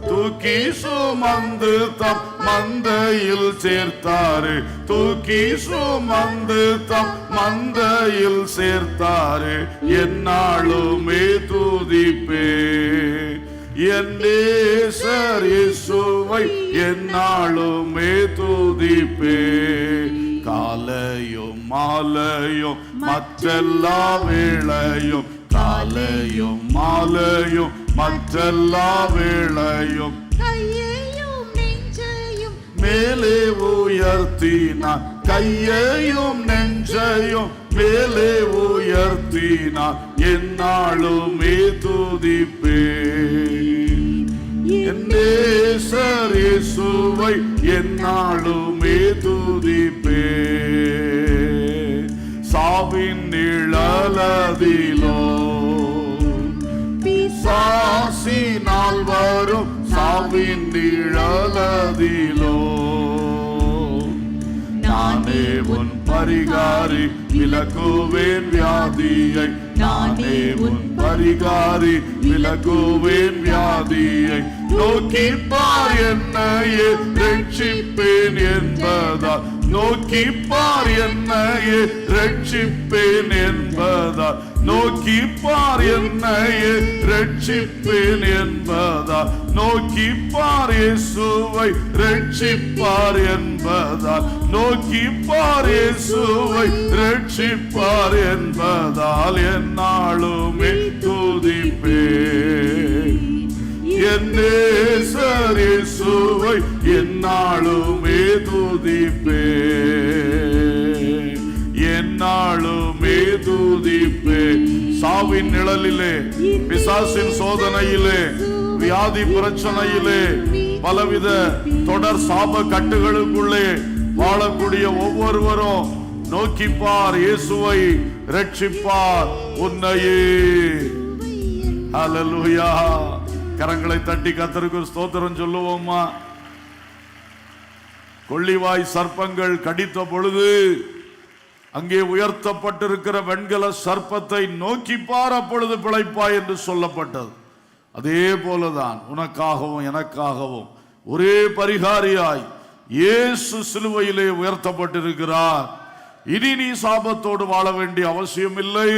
A: தூக்கி சுமந்து தம் மந்தையில் சேர்த்தாரு, தூக்கி சுமந்து தம் மந்தையில் சேர்த்தாரு, என்னாலுமே துதிப்பேன் என் நேசர் இயேசுவை, என்னாலுமே துதிப்பேன். காலையும் மாலையும் மற்றெல்லா வேளையும், காலையும் மாலையும் மற்றெல்லா வேளையும்,
B: கையையும் நெஞ்சையும்
A: மேலே உயர்த்தினார், கையையும் நெஞ்சையும் மேலே உயர்த்தினார், என்னாலுமே துதிப்பேன் என் நேசர் இயேசுவை, என்னாலுமே துதிப்பேன். சாவின் நிழலதிலோ பிசாசினால் வரும், சாவின் நிழலதிலோ நானே உன் பரிகாரி, விலக்குவேன் வியாதியை, நானே உன் பரிகாரி, விலக்குவேன் வியாதியை, நோக்கி பார் என்னையே ரட்சிப்பேன் என்பதால், நோக்கி பார் என்னையே ரட்சிப்பேன் என்பதால், நோக்கி பார் என்னையே ரட்சிப்பேன் என்பதால், நோக்கி பார் இயேசுவை ரட்சிப்பார் என்பதால், நோக்கி பார் இயேசுவை ரட்சிப்பார் என்பதால், என்னாலுமே துதிப்பேன் என் நேசர் இயேசுவை, என்னாலுமே துதிப்பேன், என்னாலுமே துதிப்பேன். சாவின் நிழலிலே, பிசாசின் சோதனையிலே, வியாதி பிரச்சனையிலே, பலவித தொடர் சாப கட்டுகளுக்குள்ளே வாழக்கூடிய ஒவ்வொருவரும் நோக்கிப்பார் இயேசுவை, ரட்சிப்பார் உன்னையே. ஹல்லேலூயா. கரங்களை தட்டி கர்த்தருக்கு ஒரு ஸ்தோத்திரம் சொல்லுவோமா? கொள்ளிவாய் சர்ப்பங்கள் கடித்த பொழுது அங்கே உயர்த்தப்பட்டிருக்கிற வெண்கல சர்ப்பத்தை நோக்கி பார், அப்பொழுது பிழைப்பாய் என்று சொல்லப்பட்டது. அதே போலதான் உனக்காகவும் எனக்காகவும் ஒரே பரிகாரியாய் இயேசு சிலுவையிலே உயர்த்தப்பட்டிருக்கிறார். இனி நீ சாபத்தோடு வாழ வேண்டிய அவசியம் இல்லை,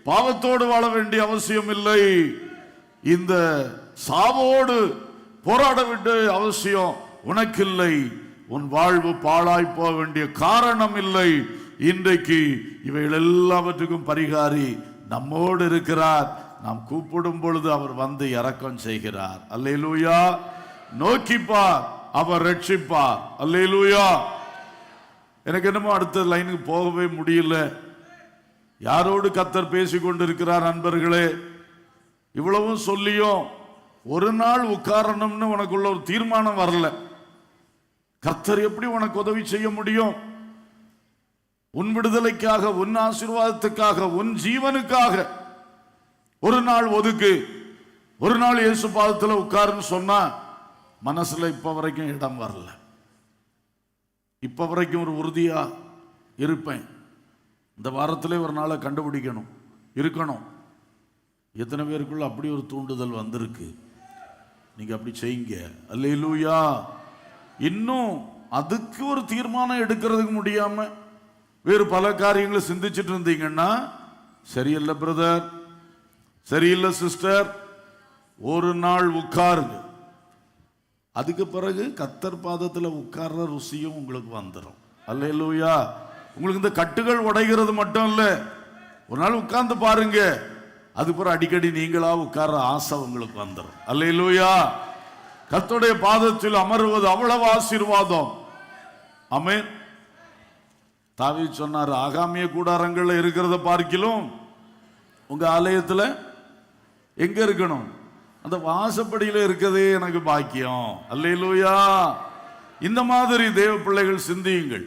A: பாவத்தோடு வாழ வேண்டிய அவசியம் இல்லை, இந்த சாவோடு போராட வேண்டிய அவசியம் உனக்கில்லை, உன் வாழ்வு பாழாய் போக வேண்டிய காரணம் இல்லை. இன்றைக்கு இவைகள் எல்லாவற்றுக்கும் பரிகாரி நம்மோடு இருக்கிறார். நாம் கூப்பிடும் பொழுது அவர் வந்து இரக்கம் செய்கிறார். அல்லேலூயா. நோக்கிப்பார், அவர் ரட்சிப்பார். அல்லேலூயா. எனக்கு என்னமோ அடுத்த லைனுக்கு போகவே முடியல. யாரோடு கர்த்தர் பேசிக் கொண்டிருக்கிறார் நண்பர்களே? இவ்வளவும் சொல்லியும் ஒரு நாள் உட்காரணும்னு உனக்குள்ள ஒரு தீர்மானம் வரல. கர்த்தர் எப்படி உனக்கு உதவி செய்ய முடியும்? உன் விடுதலைக்காக, உன் ஆசீர்வாதத்துக்காக, உன் ஜீவனுக்காக ஒரு நாள் ஒதுக்கு, ஒரு நாள் இயேசு பாதத்தில் உட்காருன்னு சொன்னா மனசுல இப்ப வரைக்கும் இடம் வரல. இப்ப வரைக்கும் ஒரு உறுதியா இருப்பேன், இந்த வாரத்திலே ஒரு நாளை கண்டுபிடிக்கணும், இருக்கணும். எத்தனை பேருக்குள்ள அப்படி ஒரு தூண்டுதல் வந்திருக்கு? நீங்க அப்படி செய்யுங்க. அல்லேலூயா. இன்னும் அதுக்கு ஒரு தீர்மானம் எடுக்கிறதுக்கு முடியாம வேறு பல காரியங்களை சிந்திச்சுட்டு இருந்தீங்கன்னா, சரியில்லை பிரதர், சரியில்லை சிஸ்டர், ஒரு நாள் உட்காருங்க. அதுக்கு பிறகு கர்த்தர் பாதத்தில் உட்கார்ற ருசியும் உங்களுக்கு வந்துடும். அல்லேலூயா. உங்களுக்கு இந்த கட்டுகள் உடைகிறது மட்டும் இல்ல, ஒரு நாள் உட்கார்ந்து பாருங்க, அது பிறகு அடிக்கடி நீங்களா உட்கார்ற ஆசை உங்களுக்கு வந்துடும். அல்லேலூயா. கர்த்தருடைய பாதத்தில் அமருவது அவ்வளவு ஆசீர்வாதம். ஆமென். தாவீது சொன்னார், ஆகாமிய கூடாரங்கள்ல இருக்கிறத பார்க்கிலும் உங்க ஆலயத்துல எங்க இருக்கணும்? அந்த வாசப்படியில இருக்கதே எனக்கு பாக்கியம். அல்லேலூயா. இந்த மாதிரி தேவ பிள்ளைகள் சிந்தியுங்கள்.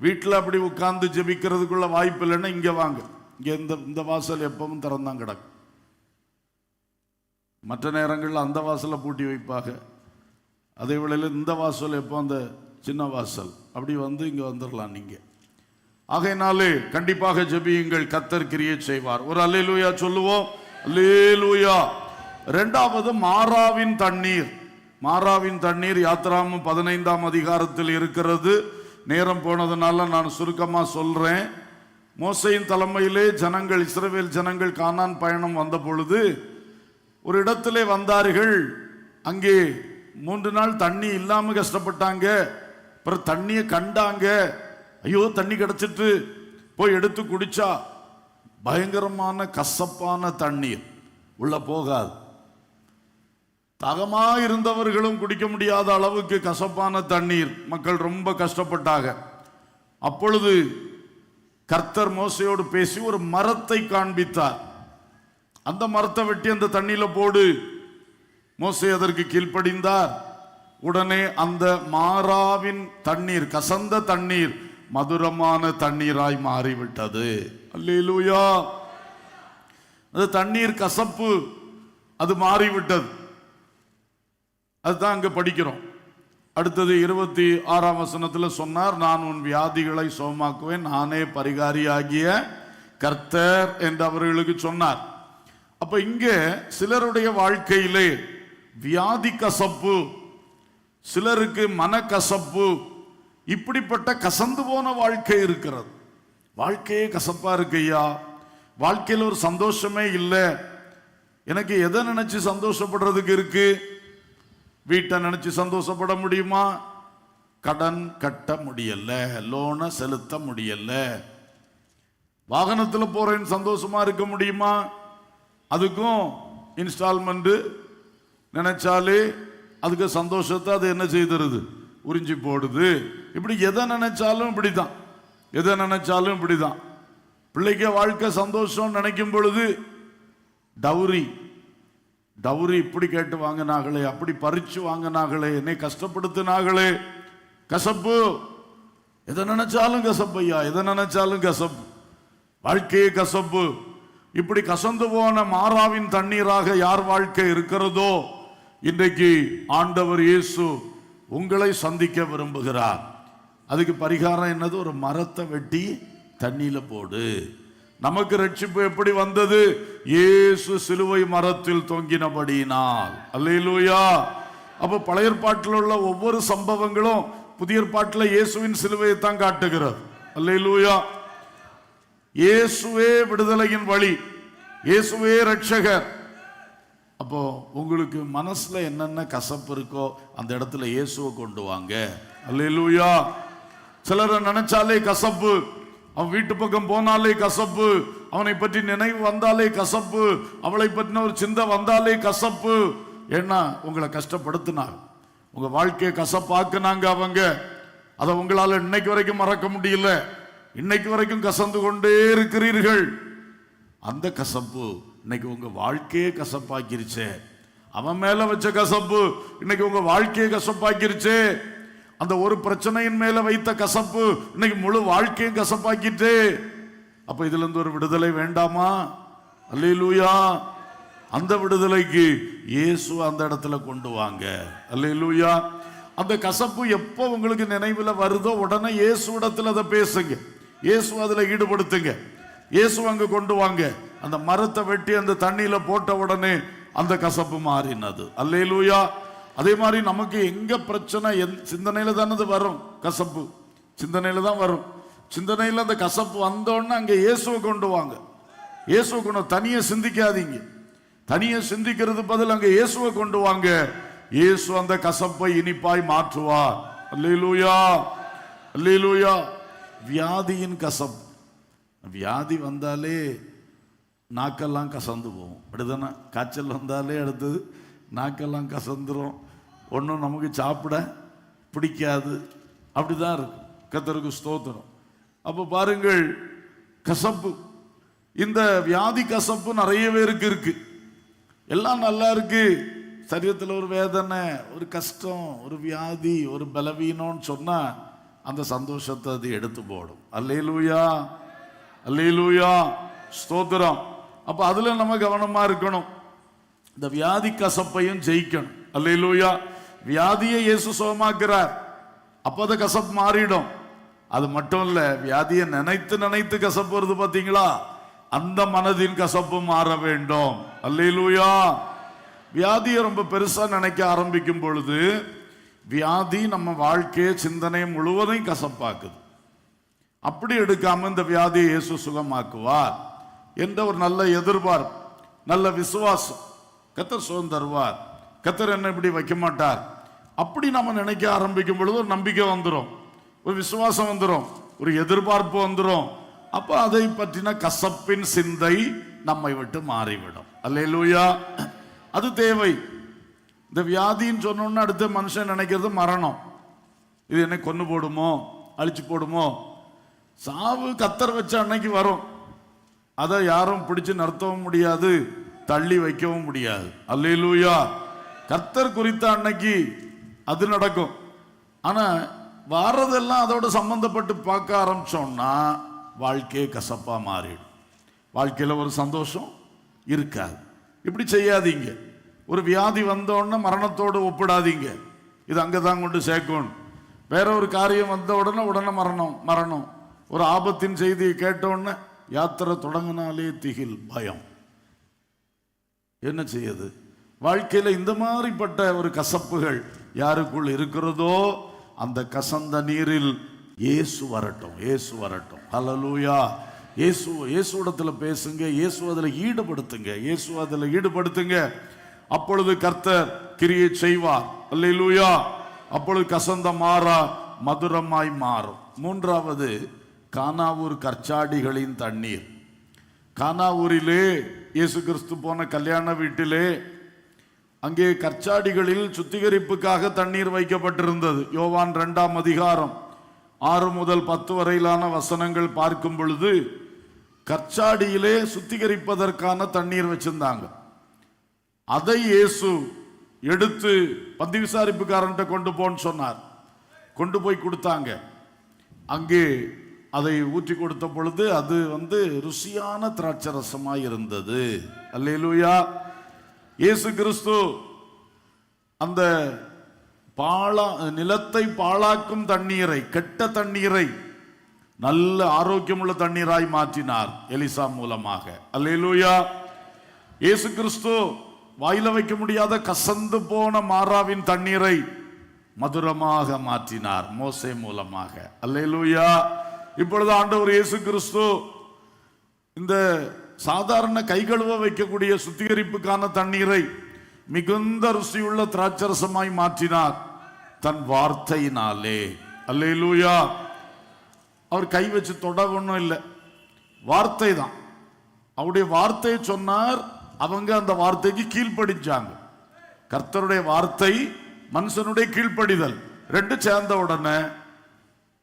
A: வீட்டில் அப்படி உட்கார்ந்து ஜெபிக்கிறதுக்குள்ள வாய்ப்பு இல்லைன்னா இங்க வாங்க. இங்க இந்த வாசல் எப்பவும் திறந்தான் கிடக்கும். மற்ற நேரங்களில் அந்த வாசலை பூட்டி வைப்பாங்க. அதே வேளையில் இந்த வாசல் எப்போ அந்த சின்ன வாசல் அப்படி வந்து இங்க வந்துடலாம் நீங்க. ஆகையினாலே கண்டிப்பாக ஜெபியுங்கள், கர்த்தர் கிரியை செய்வார். ஒரு அல்லேலூயா சொல்லுவோம். அல்லேலூயா. இரண்டாவது மாறாவின் தண்ணீர். மாறாவின் தண்ணீர் யாத்திராகமம் 15ஆம் அதிகாரத்தில் இருக்கிறது. நேரம் போனதுனால நான் சுருக்கமா சொல்றேன். மோசேயின் தலைமையிலே ஜனங்கள், இஸ்ரவேல் ஜனங்கள் கானான் பயணம் வந்த பொழுது ஒரு இடத்திலே வந்தார்கள். அங்கே 3 நாள் தண்ணி இல்லாம கஷ்டப்பட்டாங்க. அப்புறம் தண்ணியை கண்டாங்க. ஐயோ தண்ணி கிடைச்சிட்டு போய் எடுத்து குடிச்சா பயங்கரமான கசப்பான தண்ணீர், உள்ள போகாது. தாகமா இருந்தவர்களும் குடிக்க முடியாத அளவுக்கு கசப்பான தண்ணீர். மக்கள் ரொம்ப கஷ்டப்பட்டாங்க. அப்பொழுது கர்த்தர் மோசையோடு பேசி ஒரு மரத்தை காண்பித்தார். அந்த மரத்தை வெட்டி அந்த தண்ணியில போடு. மோசே அதற்கு கீழ்ப்படிந்தார். உடனே அந்த மாறாவின் தண்ணீர், கசந்த தண்ணீர், மதுரமான தண்ணீராய் மாறிவிட்டது. அல்லேலூயா. அது தண்ணீர் கசப்பு, அது மாறிவிட்டது. அதுதான் அங்க படிக்கிறோம். அடுத்தது 26ஆம் வசனத்தில் சொன்னார், நான் உன் வியாதிகளை சுகமாக்குவேன், நானே பரிகாரியாகிய கர்த்தர் என்று அவர்களுக்கு சொன்னார். அப்ப இங்க சிலருடைய வாழ்க்கையிலே வியாதி கசப்பு, சிலருக்கு மனக்கசப்பு, இப்படிப்பட்ட கசந்து போன வாழ்க்கை இருக்கிறது. வாழ்க்கையே கசப்பா இருக்கு ஐயா, வாழ்க்கையில் ஒரு சந்தோஷமே இல்லை. எனக்கு எதை நினைச்சு சந்தோஷப்படுறதுக்கு இருக்கு? வீட்டை நினைச்சு சந்தோஷப்பட முடியுமா? கடன் கட்ட முடியல, லோனை செலுத்த முடியல. வாகனத்தில் போறேன்னு சந்தோஷமா இருக்க முடியுமா? அதுக்கும் இன்ஸ்டால்மெண்ட் நினைச்சாலே அதுக்கு சந்தோஷத்தை அது என்ன செய்துருது? உறிஞ்சி போடுது. இப்படி எதை நினைச்சாலும் இப்படிதான், எதை நினைச்சாலும் இப்படிதான். பிள்ளைக்கு வாழ்க்கை சந்தோஷம் நினைக்கும் பொழுது டவுரி டவுரி இப்படி கேட்டு வாங்கினாங்களே, அப்படி பறிச்சு வாங்கினாங்களே, என்னை கஷ்டப்படுத்தினாங்களே, கசப்பு. எதை நினைச்சாலும் கசப்பு ஐயா, எதை நினைச்சாலும் கசப்பு. வாழ்க்கையே கசப்பு. இப்படி கசந்து போன மாறாவின் தண்ணீராக யார் வாழ்க்கை இருக்கிறதோ, இன்றைக்கு ஆண்டவர் இயேசு உங்களை சந்திக்க விரும்புகிறார். அதுக்கு பரிகாரம் என்னது? ஒரு மரத்தை வெட்டி தண்ணியில போடு. நமக்கு ரட்சிப்பு எப்படி வந்தது? இயேசு சிலுவை மரத்தில் தொங்கினபடியினால். அல்லேலூயா. அப்ப பழைய ஏற்பாட்டில் உள்ள ஒவ்வொரு சம்பவங்களும் புதிய ஏற்பாட்டில் இயேசுவின் சிலுவையை தான் காட்டுகிறது. அல்லேலூயா. இயேசுவே விடுதலையின் வழி, இயேசுவே ரட்சகர். அப்போ உங்களுக்கு மனசுல என்னென்ன கசப்பு இருக்கோ அந்த இடத்துல இயேசுவை கொண்டு வாங்க. அல்லேலூயா. சிலரை நினைச்சாலே கசப்பு, அவன் வீட்டு பக்கம் போனாலே கசப்பு, அவனை பற்றி நினைவு வந்தாலே கசப்பு, அவளை பற்றின ஒரு சிந்தை வந்தாலே கசப்பு. ஏன்னா உங்களை கஷ்டப்படுத்தினார், உங்க வாழ்க்கையை கசப்பாக்குனாங்க அவங்க. அதை உங்களால இன்னைக்கு வரைக்கும் மறக்க முடியல. இன்னைக்கு வரைக்கும் கசந்து கொண்டே இருக்கிறீர்கள். அந்த கசப்பு இன்னைக்கு உங்க வாழ்க்கையே கசப்பாக்கிருச்சே. அவன் மேல வச்ச கசப்பு இன்னைக்கு உங்க வாழ்க்கையை கசப்பாக்கிருச்சே. அந்த ஒரு பிரச்சனையின் மேல வைத்த கசப்பு இன்னைக்கு முழு வாழ்க்கையும் கசப்பாக்கிட்டு. அப்ப இதுல இருந்து ஒரு விடுதலை வேண்டாமா? அல்லேலூயா. அந்த விடுதலைக்கு இயேசு அந்த இடத்துல கொண்டு வாங்க. அல்லேலூயா. அந்த கசப்பு எப்போ உங்களுக்கு நினைவுல வருதோ உடனே இயேசு இடத்துல அதை பேசுங்க, இயேசு அதுல ஈடுபடுத்துங்க, இயேசு அங்க கொண்டு வாங்க. அந்த மரத்தை வெட்டி அந்த தண்ணியில போட்ட உடனே அந்த கசப்பு மாறினது. அல்லேலூயா. அதே மாதிரி நமக்கு எங்க பிரச்சனை சிந்தனையில தானது வரும். கசப்பு சிந்தனையில தான் வரும். சிந்தனையில அந்த கசப்பு வந்தோடனே அங்க இயேசுவை கொண்டு வாங்க. இயேசுவை கொண்டு தனியை சிந்திக்காதீங்க. தனியை சிந்திக்கிறது பதில் அங்க இயேசுவை கொண்டு வாங்க. இயேசு அந்த கசப்பை இனிப்பாய் மாற்றுவார். அல்லேலூயா. அல்லேலூயா. வியாதியின் கசப்பு, வியாதி வந்தாலே நாக்கெல்லாம் கசந்து போகும். அப்படிதானே? காய்ச்சல் வந்தாலே அடுத்தது நாக்கெல்லாம் கசந்துரும். ஒன்றும் நமக்கு சாப்பிட பிடிக்காது. அப்படிதான் இருக்கு. கர்த்தருக்கு ஸ்தோத்திரம். அப்போ பாருங்கள், கசப்பு, இந்த வியாதி கசப்பு நிறைய பேருக்கு இருக்கு. எல்லாம் நல்லா இருக்கு, சரீரத்தில் ஒரு வேதனை, ஒரு கஷ்டம், ஒரு வியாதி, ஒரு பலவீனம்னு சொன்னா அந்த சந்தோஷத்தை அது எடுத்து போடும். அல்லேலூயா. அல்லேலூயா. ஸ்தோத்திரம். அப்ப அதுல நம்ம கவனமா இருக்கணும். இந்த வியாதி கசப்பையும் ஜெயிக்கணும். அல்லேலூயா. வியாதியை இயேசு சுகமாக்குறார், அப்ப அந்த கசப்பு மாறிடும். அது மட்டும் இல்ல, வியாதியை நினைத்து நினைத்து கசப்பு வருது பாத்தீங்களா, அந்த மனதின் கசப்பு மாற வேண்டும். அல்லேலூயா. வியாதியை ரொம்ப பெருசா நினைக்க ஆரம்பிக்கும் பொழுது வியாதி நம்ம வாழ்க்கையை சிந்தனையை முழுவதையும் கசப்பாக்குது. அப்படி எடுக்காம இந்த வியாதியை இயேசு சுகமாக்குவார் என்ற ஒரு நல்ல எதிர்பார்ப்பு, நல்ல விசுவாசம், கர்த்தர் சுகம் தருவார், கர்த்தர் என்ன இப்படி வைக்க மாட்டார், அப்படி நம்ம நினைக்க ஆரம்பிக்கும் பொழுது ஒரு நம்பிக்கை வந்துடும், ஒரு விசுவாசம் வந்துடும், ஒரு எதிர்பார்ப்பு வந்துடும். அப்ப அதை பற்றின கசப்பின் சிந்தை நம்மை விட்டு மாறிவிடும். அல்லேலூயா. அது தேவை. இந்த வியாதின்னு சொன்னோன்னு அடுத்த மனுஷன் நினைக்கிறது மரணம். இது என்ன கொன்னு போடுமோ, அழிச்சு போடுமோ. சாவு கத்தர் வச்ச அன்னைக்கு வரும். அதை யாரும் பிடிச்சு நிறுத்தவும் முடியாது, தள்ளி வைக்கவும் முடியாது. அல்லேலூயா. கர்த்தர் குறித்த அன்னைக்கு அது நடக்கும். ஆனா வாரதெல்லாம் அதோட சம்பந்தப்பட்டு பார்க்க ஆரம்பிச்சோம்னா வாழ்க்கையே கசப்பா மாறிடும். வாழ்க்கையில ஒரு சந்தோஷம் இருக்காது. இப்படி செய்யாதீங்க. ஒரு வியாதி வந்தோடனே மரணத்தோடு ஒப்பிடாதீங்க. இது அங்கதான் கொண்டு சேர்க்கணும். வேற ஒரு காரியம் வந்த உடனே மரணம் மரணம். ஒரு ஆபத்தின் செய்தியை கேட்டோடனே யாத்திரை தொடங்கினாலே திகில், பயம். என்ன செய்யுது? வாழ்க்கையில இந்த மாதிரிப்பட்ட ஒரு கசப்புகள் யாருக்குள் இருக்கிறதோ அந்த கசந்த நீரில் இயேசு வரட்டும், இயேசு வரட்டும். அல்லேலூயா. இயேசுவிடத்துல பேசுங்க, இயேசு அதில் ஈடுபடுத்துங்க, இயேசு அதில் ஈடுபடுத்துங்க. அப்பொழுது கர்த்தர் கிரியை செய்வார். அல்லேலூயா. அப்பொழுது கசந்த மாறா மதுரமாய் மாறும். மூன்றாவது, கானாவூர் கற்சாடிகளின் தண்ணீர். கானாவூரிலே இயேசு கிறிஸ்து போன கல்யாண வீட்டிலே அங்கே கற்சாடிகளில் சுத்திகரிப்புக்காக தண்ணீர் வைக்கப்பட்டிருந்தது. யோவான் 2ஆம் அதிகாரம் 6 முதல் 10 வரையிலான வசனங்கள் பார்க்கும் பொழுது கற்சாடியிலே சுத்திகரிப்பதற்கான தண்ணீர் வச்சிருந்தாங்க. அதை இயேசு எடுத்து பந்தி விசாரிப்புக்காரன்ட்ட கொண்டு போன்னு சொன்னார். கொண்டு போய் கொடுத்தாங்க. அங்கே அதை ஊற்றி கொடுத்த பொழுது அது ருசியான திராட்சை ரசமாய் இருந்தது. அல்லேலூயா. இயேசு கிறிஸ்து அந்த நிலத்தை பாழாக்கும் தண்ணீரை, கெட்ட தண்ணீரை நல்ல ஆரோக்கியமுள்ள தண்ணீராய் மாற்றினார் எலிசா மூலமாக. அல்லேலூயா. இயேசு கிறிஸ்து வாயில வைக்க முடியாத கசந்து போன மாறாவின் தண்ணீரை மதுரமாக மாற்றினார் மோசே மூலமாக. அல்லேலூயா. இப்பொழுது ஆண்டவர் இயேசு கிறிஸ்து இந்த சாதாரண கை கழுவ வைக்கக்கூடிய சுத்திகரிப்புக்கான தண்ணீரை மிகுந்த ருசியுள்ள திராட்சரசமாய் மாற்றினார் தன் வார்த்தையினாலே. அல்லேலூயா. அவர் கை வச்சு தொட ஒன்றும் இல்லை, வார்த்தை தான். அவருடைய வார்த்தையை சொன்னார், அவங்க அந்த வார்த்தைக்கு கீழ்ப்படிச்சாங்க. கர்த்தருடைய வார்த்தை, மனுஷனுடைய கீழ்ப்படிதல் ரெண்டு சேர்ந்த உடனே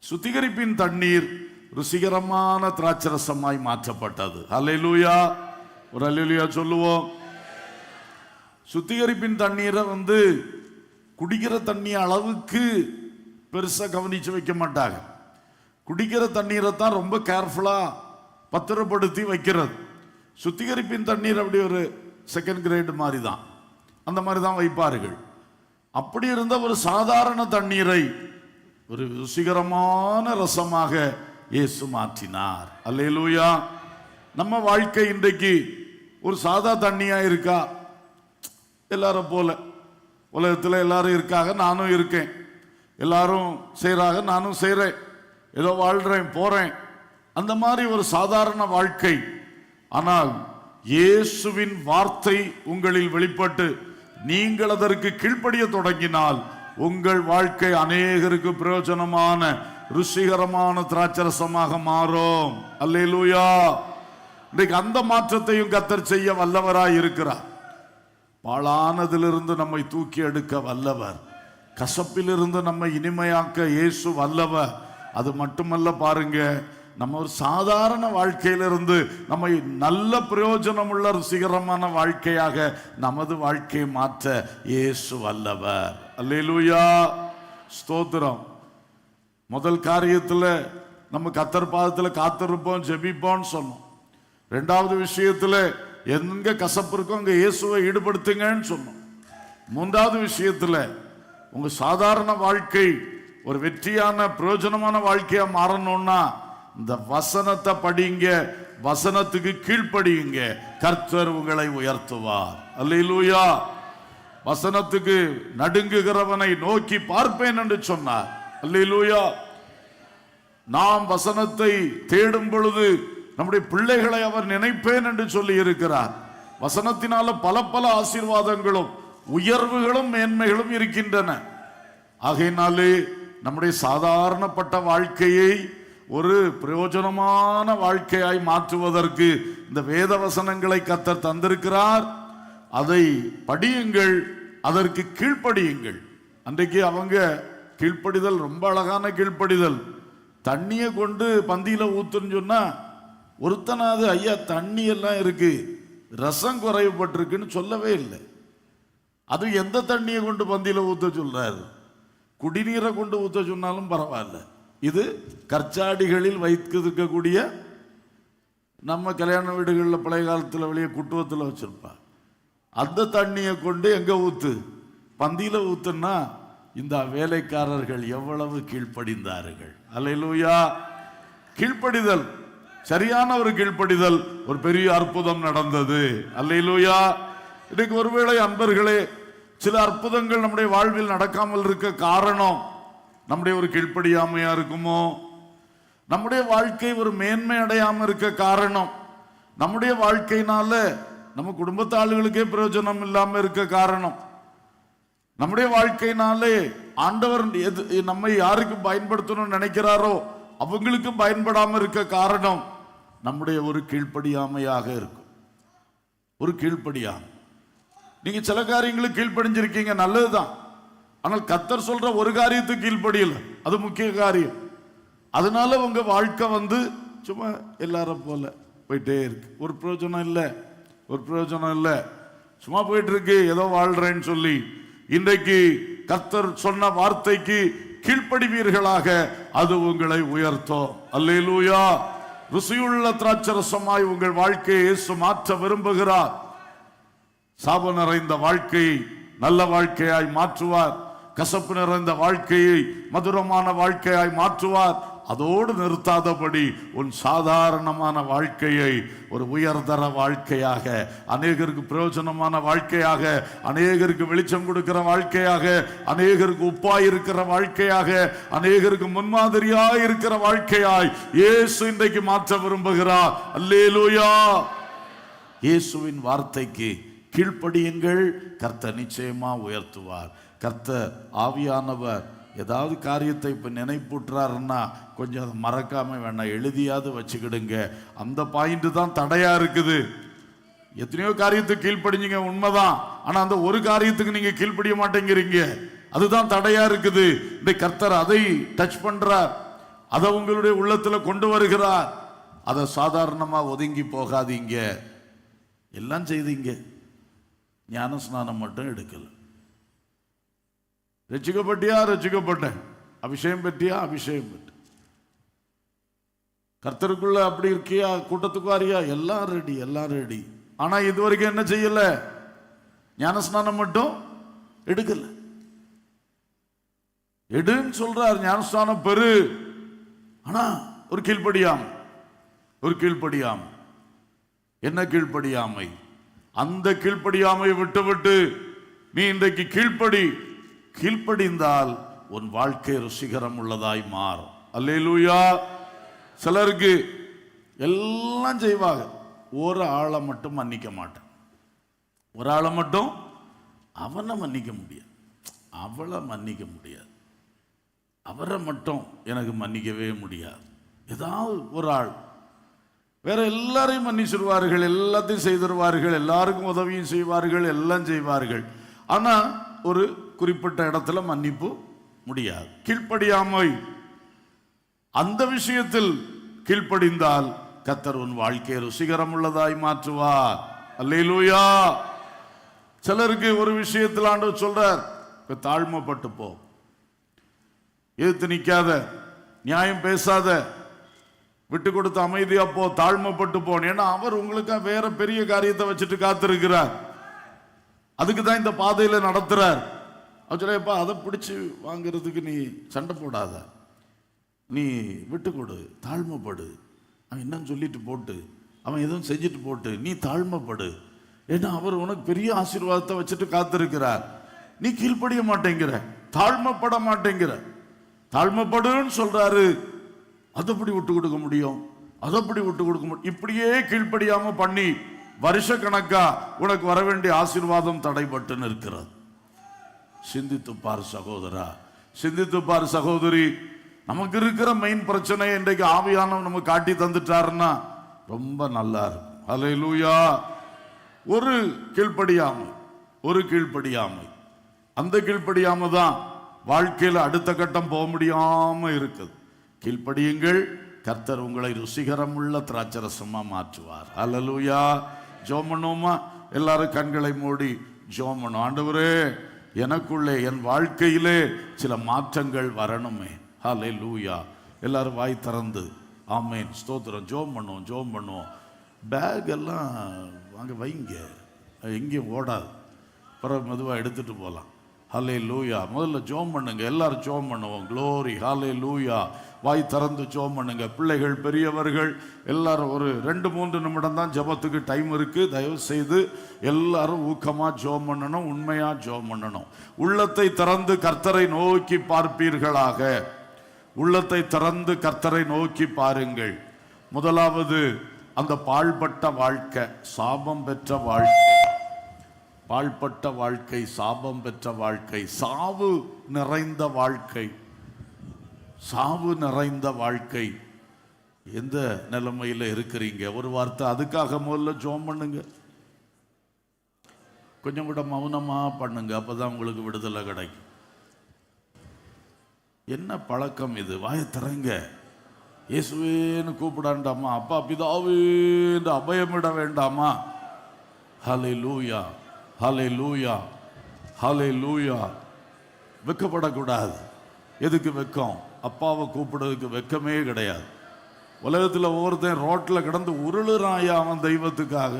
A: சுத்திகரிப்பின் தண்ணீர் ருசிகரமான திராட்சரசமாய் மாற்றப்பட்டது. அல்லேலூயா. ஒரு அல்லேலூயா சொல்லுவோம். சுத்திகரிப்பின் தண்ணீரை குடிக்கிற தண்ணி அளவுக்கு பெருசா கவனிச்சு வைக்க மாட்டாங்க. குடிக்கிற தண்ணீரை தான் ரொம்ப கேர்ஃபுல்லா பத்திரப்படுத்தி வைக்கிறது. சுத்திகரிப்பின் தண்ணீர் அப்படி ஒரு செகண்ட் கிரேடு மாதிரி தான், அந்த மாதிரி தான் வைப்பார்கள். அப்படி இருந்த ஒரு சாதாரண தண்ணீரை ஒரு ருசிகரமான ரசமாக இயேசு மாற்றினார். அல்லேலூயா. நம்ம வாழ்க்கை இன்றைக்கு ஒரு சாதா தண்ணியா இருக்கா? எல்லாரும் போல உலகத்தில் எல்லாரும் இருக்காங்க, நானும் இருக்கேன். எல்லாரும் செய்கிறாங்க, நானும் செய்கிறேன். ஏதோ வாழ்றேன், போறேன், அந்த மாதிரி ஒரு சாதாரண வாழ்க்கை. ஆனால் இயேசுவின் வார்த்தை உங்களில் வெளிப்பட்டு நீங்கள் அதற்கு கீழ்ப்படிய தொடங்கினால் உங்கள் வாழ்க்கை அநேகருக்கு பிரயோஜனமான ருசிகரமான திராட்சரசமாக மாறும். அல்லேலூயா. இன்றைக்கு அந்த மாற்றத்தையும் கர்த்தர் செய்ய வல்லவராய் இருக்கிறார். பாழானதிலிருந்து நம்மை தூக்கி எடுக்க வல்லவர், கசப்பிலிருந்து நம்மை இனிமையாக்க இயேசு வல்லவர். அது மட்டுமல்ல, பாருங்க, நம்ம ஒரு சாதாரண வாழ்க்கையிலிருந்து நம்மை நல்ல பிரயோஜனம் உள்ள ருசிகரமான வாழ்க்கையாக நமது வாழ்க்கையை மாற்ற இயேசு வல்லவர். அல்லேலூயா. ஸ்தோத்திரம். முதல் காரியத்தில் நம்ம கர்த்தர் பாதத்தில் காத்திருப்போம், ஜெபிப்போம் சொன்னோம். ரெண்டாவது விஷயத்தில் எங்க கசப்பு இருக்கோ அங்க இயேசுவை ஈடுபடுத்துங்கன்னு சொன்னோம். மூன்றாவது விஷயத்தில் உங்க சாதாரண வாழ்க்கை ஒரு வெற்றியான பிரயோஜனமான வாழ்க்கையா மாறணும்னா இந்த வசனத்தை படிங்க, வசனத்துக்கு கீழ்ப்படியுங்க, கர்த்தர் உங்களை உயர்த்துவார். அல்லேலூயா. வசனத்துக்கு நடுங்குகிறவனை நோக்கி பார்ப்பேன் என்று சொன்னார். அல்லேலூயா. நாம் வசனத்தை தேடும் பொழுது நம்முடைய பிள்ளைகளை அவர் நினைப்பேன் என்று சொல்லி இருக்கிறார். வசனத்தினால பல பல ஆசீர்வாதங்களும் உயர்வுகளும் மேன்மைகளும் இருக்கின்றன. ஆகையினாலே நம்முடைய சாதாரணப்பட்ட வாழ்க்கையை ஒரு பிரயோஜனமான வாழ்க்கையாய் மாற்றுவதற்கு இந்த வேத வசனங்களை கர்த்தர் தந்திருக்கிறார். அதை படியுங்கள், அதற்கு கீழ்ப்படியுங்கள். அன்றைக்கு அவங்க கீழ்ப்படிதல் ரொம்ப அழகான கீழ்ப்படிதல். தண்ணியை கொண்டு பந்தியில ஊத்துன்னு சொன்னா ஒருத்தனாவது ஐயா தண்ணி எல்லாம் இருக்கு, ரசம் குறைவுபட்டிருக்குன்னு சொல்லவே இல்லை. அது எந்த தண்ணியை கொண்டு பந்தியில ஊத்த சொல்றாரு? குடிநீரை கொண்டு ஊத்த சொன்னாலும் பரவாயில்ல. இது கற்சாடிகளில் வைத்திருக்கக்கூடிய, நம்ம கல்யாண வீடுகளில் பழைய காலத்தில் வெளியே குட்டுவத்தில் வச்சிருப்பா, அந்த தண்ணியை கொண்டு எங்க ஊத்து? பந்தியில ஊத்துன்னா இந்த வேலைக்காரர்கள் எவ்வளவு கீழ்ப்படிந்தார்கள். அல்லேலூயா. கீழ்ப்படிதல், சரியான ஒரு கீழ்ப்படிதல், ஒரு பெரிய அற்புதம் நடந்தது. அல்லேலூயா. இன்னைக்கு ஒருவேளை அன்பர்களே, சில அற்புதங்கள் நம்முடைய வாழ்வில் நடக்காமல் இருக்க காரணம் நம்முடைய ஒரு கீழ்ப்படியாமையா இருக்குமோ? நம்முடைய வாழ்க்கை ஒரு மேன்மை அடையாம இருக்க காரணம் நம்முடைய வாழ்க்கையினால நம்ம குடும்பத்து ஆளுகளுக்கே பிரயோஜனம் இல்லாம இருக்க காரணம், நம்முடைய வாழ்க்கையினாலே ஆண்டவர் நம்மை யாருக்கு பயன்படுத்தணும்னு நினைக்கிறாரோ அவங்களுக்கு பயன்படாம இருக்க காரணம் நம்முடைய ஒரு கீழ்ப்படியாமையாக இருக்கும். ஒரு கீழ்ப்படியாமை. நீங்க சில காரியங்களுக்கு கீழ்ப்படிஞ்சிருக்கீங்க, நல்லதுதான். ஆனால் கர்த்தர் சொல்ற ஒரு காரியத்துக்கு கீழ்ப்படியல, அது முக்கிய காரியம். அதனால உங்க வாழ்க்கை சும்மா எல்லாரும் போல போயிட்டே இருக்கு. ஒரு பிரயோஜனம் இல்லை, ஒரு பிரயோஜனம் இல்லை. சும்மா போயிட்டு இருக்கு, ஏதோ வாழ்றேன்னு சொல்லி. இன்றைக்கு கர்த்தர் சொன்ன வார்த்தைக்கு கீழ்ப்படிவீர்களாக, அது உங்களை உயர்த்தும். அல்லேலூயா. ருசியுள்ள திராட்சரசமாய் உங்கள் வாழ்க்கையை இயேசு மாற்ற விரும்புகிறார். சாபம் நிறைந்த வாழ்க்கையை நல்ல வாழ்க்கையாய் மாற்றுவார். கசப்பு நிறைந்த வாழ்க்கையை மதுரமான வாழ்க்கையாய் மாற்றுவார். அதோடு நிறுத்தாதபடி உன் சாதாரணமான வாழ்க்கையை ஒரு உயர்தர வாழ்க்கையாக, அநேகருக்கு பிரயோஜனமான வாழ்க்கையாக, அநேகருக்கு வெளிச்சம் கொடுக்கிற வாழ்க்கையாக, அநேகருக்கு உப்பாய் இருக்கிற வாழ்க்கையாக, அநேகருக்கு முன்மாதிரியாய் இருக்கிற வாழ்க்கையாய் இயேசு இன்றைக்கு மாற்ற விரும்புகிறார். அல்லேலூயா. இயேசுவின் வார்த்தைக்கு கீழ்ப்படியுங்கள், கர்த்தர் நிச்சயமா உயர்த்துவார். கர்த்தர் ஆவியானவர் ஏதாவது காரியத்தை இப்போ நினைப்பூட்டுறாருன்னா கொஞ்சம் அதை மறக்காம வேணாம், எழுதியாவது வச்சுக்கிடுங்க. அந்த பாயிண்ட் தான் தடையா இருக்குது. எத்தனையோ காரியத்துக்கு கீழ்ப்படிஞ்சிங்க உண்மைதான், ஆனா அந்த ஒரு காரியத்துக்கு நீங்க கீழ்ப்படிய மாட்டேங்கிறீங்க, அதுதான் தடையா இருக்குது. இந்த கர்த்தர் அதை டச் பண்றார், அதை உங்களுடைய உள்ளத்துல கொண்டு வருகிறார். அதை சாதாரணமா ஒதுங்கி போகாதீங்க. எல்லாம் செய்தீங்க, ஞான ஸ்நானம் மட்டும் எடுக்கல. ரட்சிக்கப்பட்டியா? ரட்சிக்கப்பட்டேன். அபிஷேகம் பெற்றியா? அபிஷேகம் பெற்ற. கர்த்தருக்குள்ள அப்படி இருக்கியா? கூட்டத்துக்கு வாரியா? எல்லாம் ரெடி, எல்லாம் ரெடி. ஆனா இதுவரைக்கும் என்ன செய்யல? ஞானஸ்நானம் மட்டும் எடுக்கல. எடுன்னு சொல்றார், ஞானஸ்நானம் பெரு. ஆனா ஒரு கீழ்ப்படியாமை, ஒரு கீழ்ப்படியாமை. என்ன கீழ்ப்படியாமை? அந்த கீழ்ப்படியாமை விட்டு நீ இன்றைக்கு கீழ்ப்படிந்தால் உன் வாழ்க்கை ருசிகரம் உள்ளதாய் மாறும். அல்லேலூயா. சிலருக்கு எல்லாம் செய்வாங்க, ஒரு ஆளை மட்டும் மன்னிக்க மாட்டேன். ஒரு ஆளை மட்டும், அவனை மன்னிக்க முடியாது, அவளை மன்னிக்க முடியாது, அவரை மட்டும் எனக்கு மன்னிக்கவே முடியாது. ஏதாவது ஒரு ஆள். வேற எல்லாரையும் மன்னிச்சிருவார்கள், எல்லாத்தையும் செய்திருவார்கள், எல்லாருக்கும் உதவியும் செய்வார்கள், எல்லாம் செய்வார்கள். ஆனா ஒரு குறிப்பிட்ட இடத்துல மன்னிப்பு முடியாது. கீழ்ப்படியாமை. அந்த விஷயத்தில் கீழ்ப்படிந்தால் கர்த்தர் உன் வாழ்க்கையை ருசிகரம் உள்ளதாய் மாற்றுவார். அல்லேலூயா. சிலருக்கு ஒரு விஷயத்தில் ஆண்டவர் சொல்றார், தாழ்மைப்பட்டு போ, எதிர்த்து நிக்காத, நியாயம் பேசாத, விட்டு கொடுத்து அமைதியா போ, தாழ்மைப்பட்டு போன. ஏன்னா அவர் உங்களுக்கு வேற பெரிய காரியத்தை வச்சுட்டு காத்திருக்கிறார். அதுக்கு தான் இந்த பாதையில நடத்துறார். சொல்லுப்பா, அதை பிடிச்சி வாங்கிறதுக்கு நீ சண்டை போடாத, நீ விட்டு கொடு, தாழ்மைப்படு. அவன் என்னன்னு சொல்லிட்டு போட்டு, அவன் எதுவும் செஞ்சுட்டு போட்டு, நீ தாழ்மைப்படு. ஏன்னா அவர் உனக்கு பெரிய ஆசீர்வாதத்தை வச்சுட்டு காத்திருக்கிறார். நீ கீழ்ப்படிய மாட்டேங்கிற, தாழ்மைப்பட மாட்டேங்கிற. தாழ்மைப்படுன்னு சொல்றாரு, அதை எப்படி விட்டு கொடுக்க முடியும்? அதை எப்படி விட்டு கொடுக்க முடியும்? இப்படியே கீழ்ப்படியாம பண்ணி வருஷ கணக்கா உனக்கு வர வேண்டிய ஆசீர்வாதம் தடைபட்டு நிற்கிறது. சிந்தித்துப்பார் சகோதரா, சிந்தித்துப்பார் சகோதரி. நமக்கு இருக்கிற மெயின் பிரச்சனை இன்றைக்கு ஆவியானவர் நமக்கு காட்டி தந்துட்டாருன்னா ரொம்ப நல்லா இருக்கும். அல்லேலூயா. ஒரு கீழ்ப்படியாமை, ஒரு கீழ்ப்படியாமை. அந்த கீழ்ப்படியாமை தான் வாழ்க்கையில் அடுத்த கட்டம் போக முடியாம இருக்குது. கீழ்ப்படியுங்கள், கர்த்தர் உங்களை ருசிகரம் உள்ள திராட்சரசமா மாற்றுவார். அல்லேலூயா. ஜெபம் பண்ணுவோமா? எல்லாரும் கண்களை மூடி ஜெபம் பண்ணுவோம். ஆண்டவரே, எனக்குள்ளே என் வாழ்க்கையிலே சில மாற்றங்கள் வரணுமே. ஹல்லேலூயா. எல்லாரும் வாய் திறந்து ஆமென் ஸ்தோத்திரம் ஜெபம் பண்ணுவோம், ஜெபம் பண்ணுவோம். பேக் எல்லாம் அங்கே வைங்க, எங்கேயும் ஓடாது, பிறகு மெதுவாக எடுத்துட்டு போகலாம். ஹல்லேலூயா. முதல்ல ஜெபம் பண்ணுங்க, எல்லாரும் ஜெபம் பண்ணுவோம். க்ளோரி. ஹல்லேலூயா. வாய் திறந்து ஜெபம் பண்ணுங்க. பிள்ளைகள், பெரியவர்கள் எல்லாரும் ஒரு 2-3 நிமிடம் தான் ஜெபத்துக்கு டைம் இருக்கு. தயவு செய்து எல்லாரும் ஊக்கமா ஜெபம் பண்ணணும், உண்மையா ஜெபம் பண்ணணும். உள்ளத்தை திறந்து கர்த்தரை நோக்கி பார்ப்பீர்களாக. உள்ளத்தை திறந்து கர்த்தரை நோக்கி பாருங்கள். முதலாவது, அந்த பாழ்பட்ட வாழ்க்கை, சாபம் பெற்ற வாழ்க்கை, பாழ்பட்ட வாழ்க்கை, சாபம் பெற்ற வாழ்க்கை, சாவு நிறைந்த வாழ்க்கை, சாவு நிறைந்த வாழ்க்கை. எந்த நிலைமையில இருக்கிறீங்க? ஒரு வார்த்தை அதுக்காக முதல்ல ஜெபம் பண்ணுங்க. கொஞ்சம் கூட மௌனமா பண்ணுங்க, அப்பதான் உங்களுக்கு விடுதலை கிடைக்கும். என்ன பழக்கம் இது? வாயை திறங்க. இயேசுவேன்னு கூப்பிடாண்டாமா? அப்பா பிதாவே என்று அபயமிட வேண்டாமா? ஹல்லேலூயா, ஹல்லேலூயா, ஹல்லேலூயா. வெக்கப்படக்கூடாது. எதுக்கு வெக்கம்? அப்பாவை கூப்பிடுறதுக்கு வெக்கமே கிடையாது. உலகத்தில் ஒவ்வொருத்தன் ரோட்டில் கிடந்து உருளுறாயா அவன் தெய்வத்துக்காக.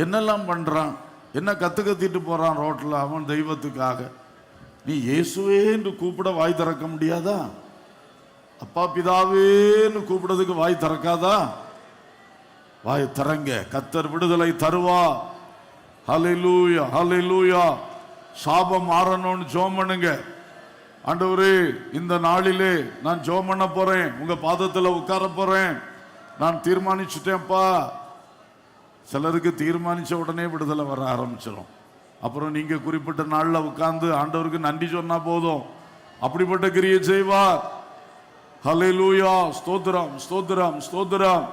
A: என்னெல்லாம் பண்றான்? என்ன கத்திட்டு போறான் ரோட்ல அவன் தெய்வத்துக்காக. நீ இயேசுவே என்று கூப்பிட வாய் திறக்க முடியாதா? அப்பா பிதாவேன்னு கூப்பிடுறதுக்கு வாய் திறக்காதா? வாய் திறங்க, கர்த்தர் விடுதலை தருவா. ஹல்லேலூயா, ஹல்லேலூயா. சாபம் மாறணும்னு ஜெபம் பண்ணுங்க. ஆண்டவரே, இந்த நாளிலே நான் ஜெபம் பண்ண போறேன், உங்க பாதத்துல உட்கார போறேன், நான் தீர்மானிச்சுட்டேன்ப்பா. சிலருக்கு தீர்மானிச்ச உடனே விடுதலை வர ஆரம்பிச்சிடும். அப்புறம் நீங்க குறிப்பிட்ட நாள்ல உட்கார்ந்து ஆண்டவருக்கு நன்றி சொன்னா போதும், அப்படிப்பட்ட கிரியை செய்வார். ஹல்லேலூயா, ஸ்தோத்திரம், ஸ்தோத்திரம், ஸ்தோத்திரம்.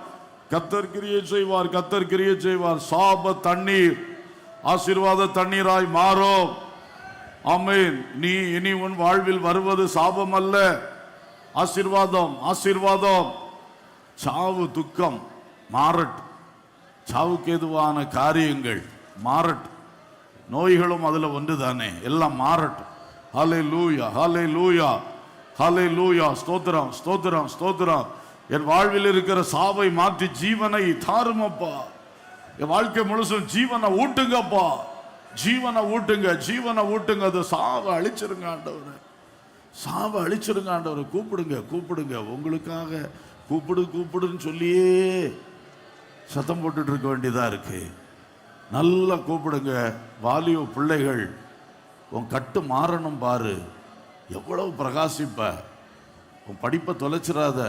A: கர்த்தர் கிரியை செய்வார், கர்த்தர் கிரியை செய்வார். சாப தண்ணீர் ஆசீர்வாத தண்ணீராய் மாறும். ஆமென். நீ இனி உன் வாழ்வில் வருவது சாபம் அல்ல, ஆசீர்வாதம், ஆசீர்வாதம். சாவு துக்கம் மாறட்டும், சாவுக்கு ஏதுவான காரியங்கள் மாறட்டும், நோய்களும் அதுல ஒன்று தானே, எல்லாம் மாறட்டும். ஹல்லேலூயா, ஹல்லேலூயா, ஹல்லேலூயா. ஸ்தோத்திரம், ஸ்தோத்திரம், ஸ்தோத்திரம். என் வாழ்வில் இருக்கிற சாவை மாற்றி ஜீவனை தாருமப்பா. என் வாழ்க்கை முழுசும் ஜீவனை ஊட்டுங்கப்பா, ஜீவனை ஊட்டுங்க, ஜீவனை ஊட்டுங்க. அது சாவை அழிச்சிருங்க ஆண்டவரே, சாவை அழிச்சிருங்க ஆண்டவரே. கூப்பிடுங்க, கூப்பிடுங்க. உங்களுக்காக கூப்பிடு கூப்பிடுன்னு சொல்லியே சத்தம் போட்டுட்டு இருக்க வேண்டியதா இருக்கு. நல்லா கூப்பிடுங்க. வாலியோ பிள்ளைகள், உன் கட்டு மாறணும் பாரு, எவ்வளவு பிரகாசிப்ப. உன் படிப்பை தொலைச்சிடாத,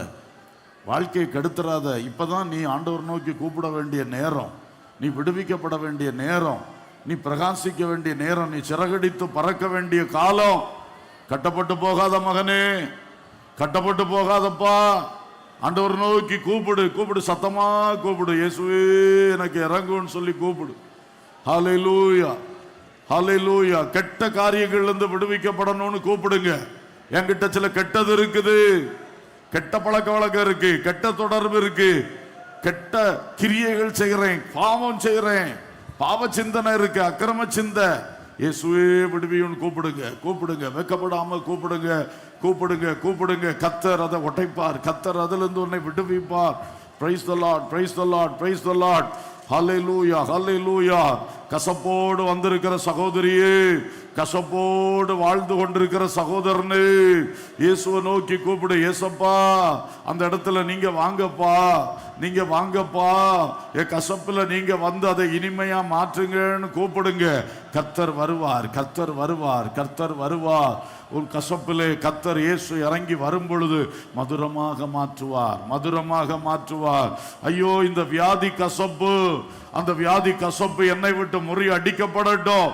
A: வாழ்க்கையை கெடுத்துறாத. இப்பதான் நீ ஆண்டவர் நோக்கி கூப்பிட வேண்டிய நேரம், நீ விடுவிக்கப்பட வேண்டிய நேரம், நீ பிரகாசிக்க வேண்டிய நேரம், நீ சிறகடித்து பறக்க வேண்டிய காலம். கட்டப்பட்டு போகாத மகனே, கட்டப்பட்டு போகாதப்பா. ஆண்டவர் நோக்கி கூப்பிடு, கூப்பிடு, சத்தமா கூப்பிடு. இயேசுவே எனக்கு இறங்குன்னு சொல்லி கூப்பிடு. ஹல்லேலூயா, ஹல்லேலூயா. கெட்ட காரியங்கள்ல இருந்து விடுவிக்கப்படணும்னு கூப்பிடுங்க. என்கிட்ட சில கெட்டது இருக்குது, கெட்ட பழக்க வழக்கம் இருக்கு, கெட்ட தொடர்பு இருக்கு, கெட்ட கிரியைகள் செய்கிறேன், பாவம் செய்கிறேன், பாவ சிந்தனை இருக்கு, அக்கிரம சிந்தை. இயேசுவே விடுவியும் கூப்பிடுங்க, கூப்பிடுங்க. வெக்கப்படாம கூப்பிடுங்க, கூப்பிடுங்க, கூப்பிடுங்க. கர்த்தர் அதை உடைப்பார், கர்த்தர் அதிலிருந்து இருந்து உன்னை விடுவிப்பார். Praise the Lord, praise the Lord, praise the Lord. Hallelujah, hallelujah. கசப்போடு வந்திருக்கிற சகோதரியே, கசப்போடு வாழ்ந்து கொண்டிருக்கிற சகோதரனே, இயேசுவை நோக்கி கூப்பிடு. ஏசப்பா, அந்த இடத்துல நீங்க வாங்கப்பா, நீங்க வாங்கப்பா. என் கசப்புல நீங்க வந்து அதை இனிமையா மாற்றுங்கன்னு கூப்பிடுங்க. கர்த்தர் வருவார், கர்த்தர் வருவார், கர்த்தர் வருவார். உன் கசப்பிலே கர்த்தர் இயேசு இறங்கி வரும் பொழுது மதுரமாக மாற்றுவார், மதுரமாக மாற்றுவார். ஐயோ, இந்த வியாதி கசப்பு, அந்த வியாதி கசப்பு என்னை விட்டு முறியடிக்கப்படட்டும்.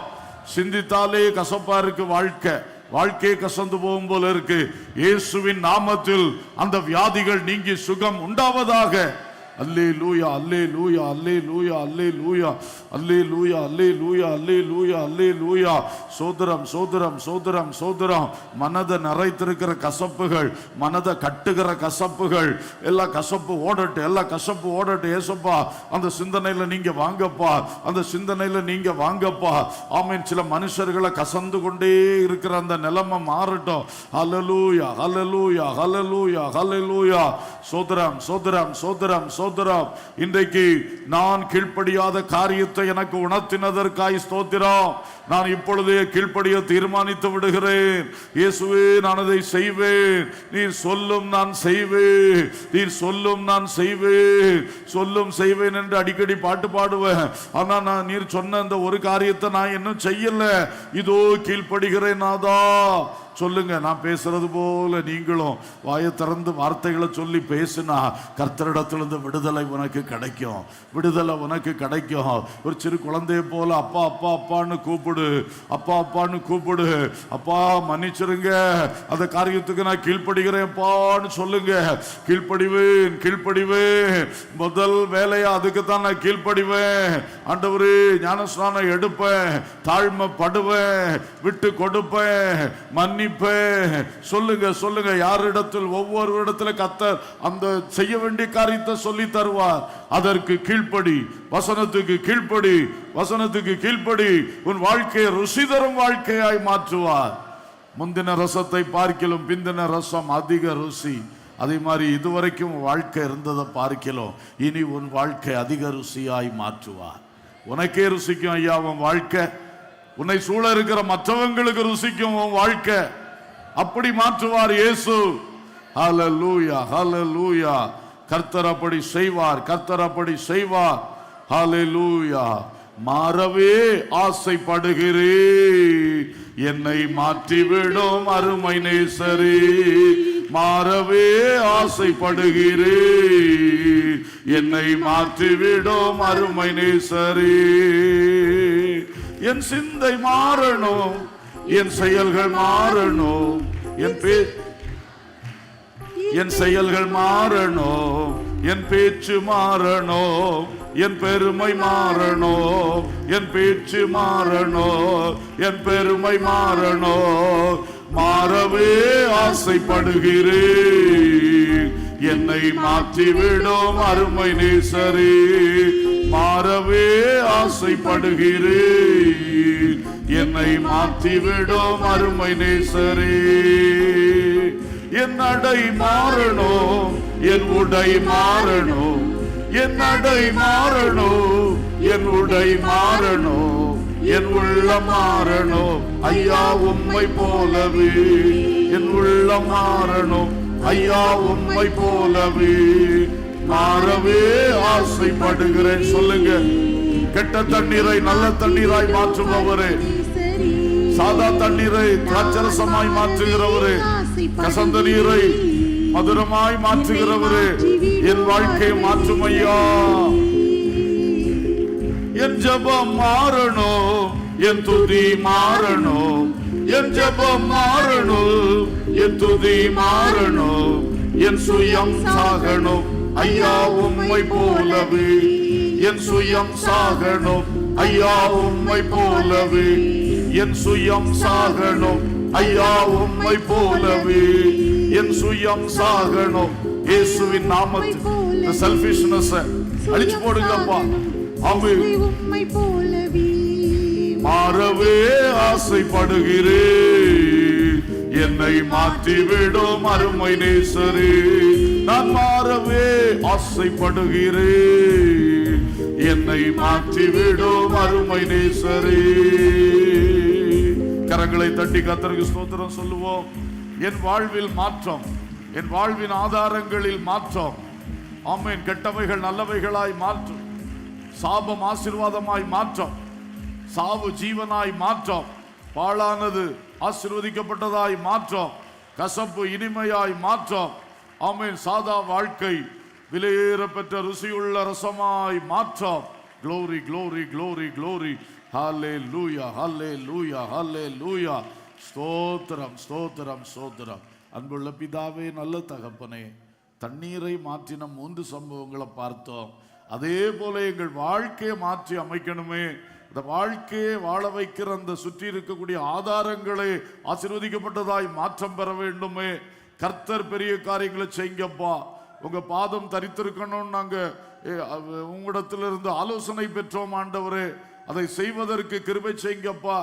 A: சிந்தித்தாலே கசப்பா இருக்கு வாழ்க்கை, வாழ்க்கையை கசந்து போகும் போல இருக்கு. இயேசுவின் நாமத்தில் அந்த வியாதிகள் நீங்கி சுகம் உண்டாவதாக. அல்லேலூயா, அல்லேலூயா, அல்லேலூயா, அல்லேலூயா, அல்லேலூயா, அல்லேலூயா, அல்லேலூயா, அல்லேலூயா. சோதரம், சோதரம், சோதரம், சோதரம். மனதை நிறைத்திருக்கிற கசப்புகள், மனதை கட்டுகிற கசப்புகள், எல்லா கசப்பு ஓடட்டு, எல்லா கசப்பு ஓடட்டு. ஏசப்பா, அந்த சிந்தனையில நீங்க வாங்கப்பா, அந்த சிந்தனையில நீங்க வாங்கப்பா. ஆமென். சில மனுஷர்களை கசந்து கொண்டே இருக்கிற அந்த நிலைமை மாறட்டும். ஹல்லேலூயா, ஹல்லேலூயா, ஹல்லேலூயா, ஹல்லேலூயா. சோதரம், சோதரம், சோதரம், சோதரம். இன்றைக்கு நான் கீழ்ப்படியாத காரியத்தை எனக்கு உணர்த்தினதற்காய் ஸ்தோத்திரம். நான் இப்பொழுதே கீழ்ப்படிய தீர்மானித்து விடுகிறேன். இயேசுவே, நான் அதை செய்வேன், நீர் சொல்லும் நான் செய்வேன், நீர் சொல்லும் நான் செய்வேன், சொல்லும் செய்வேன் என்று அடிக்கடி பாட்டு பாடுவேன். ஆனா நான் நீர் சொன்ன அந்த ஒரு காரியத்தை நான் இன்னும் செய்யல. இதோ கீழ்ப்படுகிறேன் நாதா. சொல்லுங்க. நான் பேசுறது போல நீங்களும் வாயை திறந்து வார்த்தைகளை சொல்லி பேசினா கர்த்தரிடத்திலிருந்து விடுதலை உனக்கு கிடைக்கும், விடுதலை உனக்கு கிடைக்கும். ஒரு சிறு குழந்தைய போல அப்பா அப்பா அப்பான்னு கூப்பிடு, அப்பா அப்பான்னு கூப்பிடு. அப்பா மன்னிச்சிருங்க, அந்த காரியத்துக்கு நான் கீழ்ப்படுகிறேன்ப்பான்னு சொல்லுங்க. கீழ்ப்படிவேன், கீழ்ப்படிவேன். முதல் வேலையா அதுக்கு தான் நான் கீழ்ப்படிவேன். ஆண்டவரே, ஞானஸ்நானம் எடுப்பேன், தாழ்மைப்படுவேன், விட்டு கொடுப்பேன், மன்னி சொல்லுங்க, சொல்லுங்க. யாரிடத்தில், ஒவ்வொரு இடத்துல கர்த்தர் அந்த செய்ய வேண்டிய காரியத்தை சொல்லி தருவார். அதற்கு கீழ்ப்படி, வசனத்துக்கு கீழ்ப்படி, வசனத்துக்கு கீழ்ப்படி. உன் வாழ்க்கையை ருசி தரும் வாழ்க்கையாய் மாற்றுவார். முந்தின ரசத்தை பார்க்கிலும் பிந்தின ரசம் அதிக ருசி. அதே மாதிரி இதுவரைக்கும் வாழ்க்கை இருந்ததை பார்க்கிலும் இனி உன் வாழ்க்கை அதிக ருசியாய் மாற்றுவார். உனக்கே ருசிக்கும் ஐயா உன் வாழ்க்கை. உன்னை சூழ இருக்கிற மற்றவங்களுக்கு ருசிக்கும் உன் வாழ்க்கை. அப்படி மாற்றுவார் இயேசு. ஹல்லேலூயா, ஹல்லேலூயா. கர்த்தர் அப்படி செய்வார், கர்த்தர் அப்படி செய்வார். ஹல்லேலூயா. மாறவே ஆசைப்படுகிறேன், என்னை மாற்றிவிடும் அருமை நேசரே. மாறவே ஆசைப்படுகிறேன், என்னை மாற்றிவிடும் அருமை நேசரே. என் சிந்தை மாறணும், என் செயல்கள் மாறணும், என் செயல்கள் மாறணும், என் பேச்சு மாறணும், என் பெருமை மாறணும், என் பேச்சு மாறணும், என் பெருமை மாறணும். மாறவே ஆசைப்படுகிறேன், என்னை மாற்றிவிடும் அருமை நேசரே. மாறவே ஆசைப்படுகிறேன், என்னை மாற்றிவிடும் அருமை நேசரே. என் நடை மாறணும், என் உடை மாறணும், என் நடை மாறணும், என் உடை மாறணும், என் உள்ளம் மாறணும் ஐயா உம்மை போலவே. என் உள்ளம் மாறணும் ஐயா உம்மை போலவே. மாறவே ஆசைப்படுகிறேன். சொல்லுங்க. கெட்ட தண்ணீரை நல்ல தண்ணீராய் மாற்றுபவரே, சாதா தண்ணீரை திராட்சரசமாய் மாற்றுகிறவரே, கசந்த நீரை மதுரமாய் மாற்றுகிறவரே, என் வாழ்க்கையை மாற்றும் ஐயா. என் ஜெபம் மாறணும், என் துதி மாறணும், என் ஜெபம் மாறணும், என் துதி மாறணும், என் சுயம் சாகணும் ஐயா உம்மை போலவே. என் சுயம் சாகணும் ஐயா உம்மை போலவே. என் சுயம் சாகணும் ஐயா உம்மை போலவே. என் சுயம் சாகணும். இயேசுவின் நாமத்தில் செல்ஃபிஷ்னஸ் அழிச்சு போடுங்கப்பா. ஆமென்.
B: உம்மை போலவே
A: மாறவே ஆசைப்படுகிறேன், என்னை மாற்றிவிடும் அருமை நேசரே. நான் மாறவே ஆசைப்படுகிறேன், என்னை மாற்றிவிடும் அருமை நேசரே. கரங்களை தட்டி கர்த்தருக்கு ஸ்தோத்திரம் சொல்லுவோம். என் வாழ்வில் மாற்றம், என் வாழ்வின் ஆதாரங்களில் மாற்றம். ஆமென். கெட்டவைகள் நல்லவைகளாய் மாற்றும், சாபம் ஆசீர்வாதமாய் மாற்றம், சாவு ஜீவனாய் மாற்றம், பாழானது ஆசீர்வதிக்கப்பட்டதாய் மாற்றம், கசப்பு இனிமையாய் மாற்றம். ஆமென். சாதா வாழ்க்கை விலையேற பெற்ற ருசியுள்ள ரசமாய் மாற்றம். Glory glory glory glory. Hallelujah, hallelujah, hallelujah. ஸ்தோத்திரம், ஸ்தோத்திரம், ஸ்தோத்திரம். அன்புள்ள பிதாவே, நல்ல தகப்பனே, தண்ணீரை மாற்றின 3 சம்பவங்களை பார்த்தோம். அதே போல எங்கள் வாழ்க்கையை மாற்றி அமைக்கணுமே. இந்த வாழ்க்கையை வாழ வைக்கிற அந்த சுற்றி இருக்கக்கூடிய ஆதாரங்களை ஆசீர்வதிக்கப்பட்டதாய் மாற்றம் பெற வேண்டுமே. கர்த்தர் பெரிய காரியங்களை செய்யுங்கப்பா. உங்க பாதம் தரித்திருக்கணும். நாங்க உங்களிடத்திலிருந்து ஆலோசனை பெற்றோம் ஆண்டவரே. அதை செய்வதற்கு கிருபை செய்யுங்கப்பா.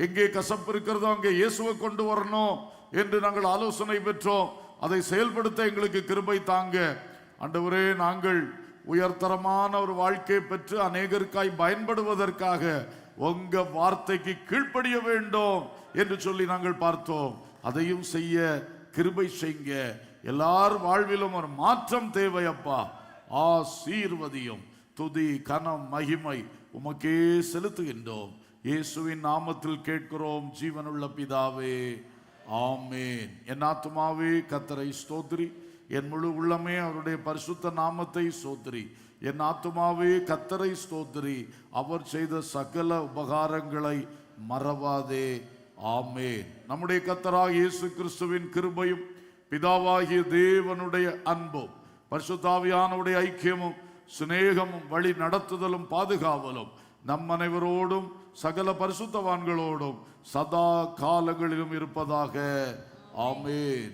A: எங்கே கசப்பு இருக்கிறதோ அங்கே இயேசுவை கொண்டு வரணும் என்று நாங்கள் ஆலோசனை பெற்றோம். அதை செயல்படுத்த எங்களுக்கு கிருபை தாங்க ஆண்டவரே. நாங்கள் உயர்தரமான ஒரு வாழ்க்கையை பெற்று அநேகருக்காய் பயன்படுவதற்காக உங்க வார்த்தைக்கு கீழ்ப்படிய வேண்டும் என்று சொல்லி நாங்கள் பார்த்தோம். அதையும் செய்ய கிருபை செய்யுங்க. எல்லார் வாழ்விலும் ஒரு மாற்றம் தேவையப்பா. ஆசீர்வதியும். துதி கனம் மகிமை உமக்கே செலுத்துகின்றோம். இயேசுவின் நாமத்தில் கேட்கிறோம் ஜீவனுள்ள பிதாவே, ஆமேன். என் ஆத்துமாவே கர்த்தரை ஸ்தோத்திரி, என் முழு உள்ளமே அவருடைய பரிசுத்த நாமத்தை ஸ்தோத்திரி. என் ஆத்துமாவே கர்த்தரை ஸ்தோத்திரி, அவர் செய்த சகல உபகாரங்களை மறவாதே. ஆமேன். நம்முடைய கர்த்தராகிய இயேசு கிறிஸ்துவின் கிருபையும் பிதாவாகிய தேவனுடைய அன்பும் பரிசுத்தாவியானவருடைய ஐக்கியமும் சிநேகமும் வழி நடத்துதலும் பாதுகாவலும் நம் அனைவரோடும் சகல பரிசுத்தவான்களோடும் சதா காலங்களிலும் இருப்பதாக. ஆமேன்.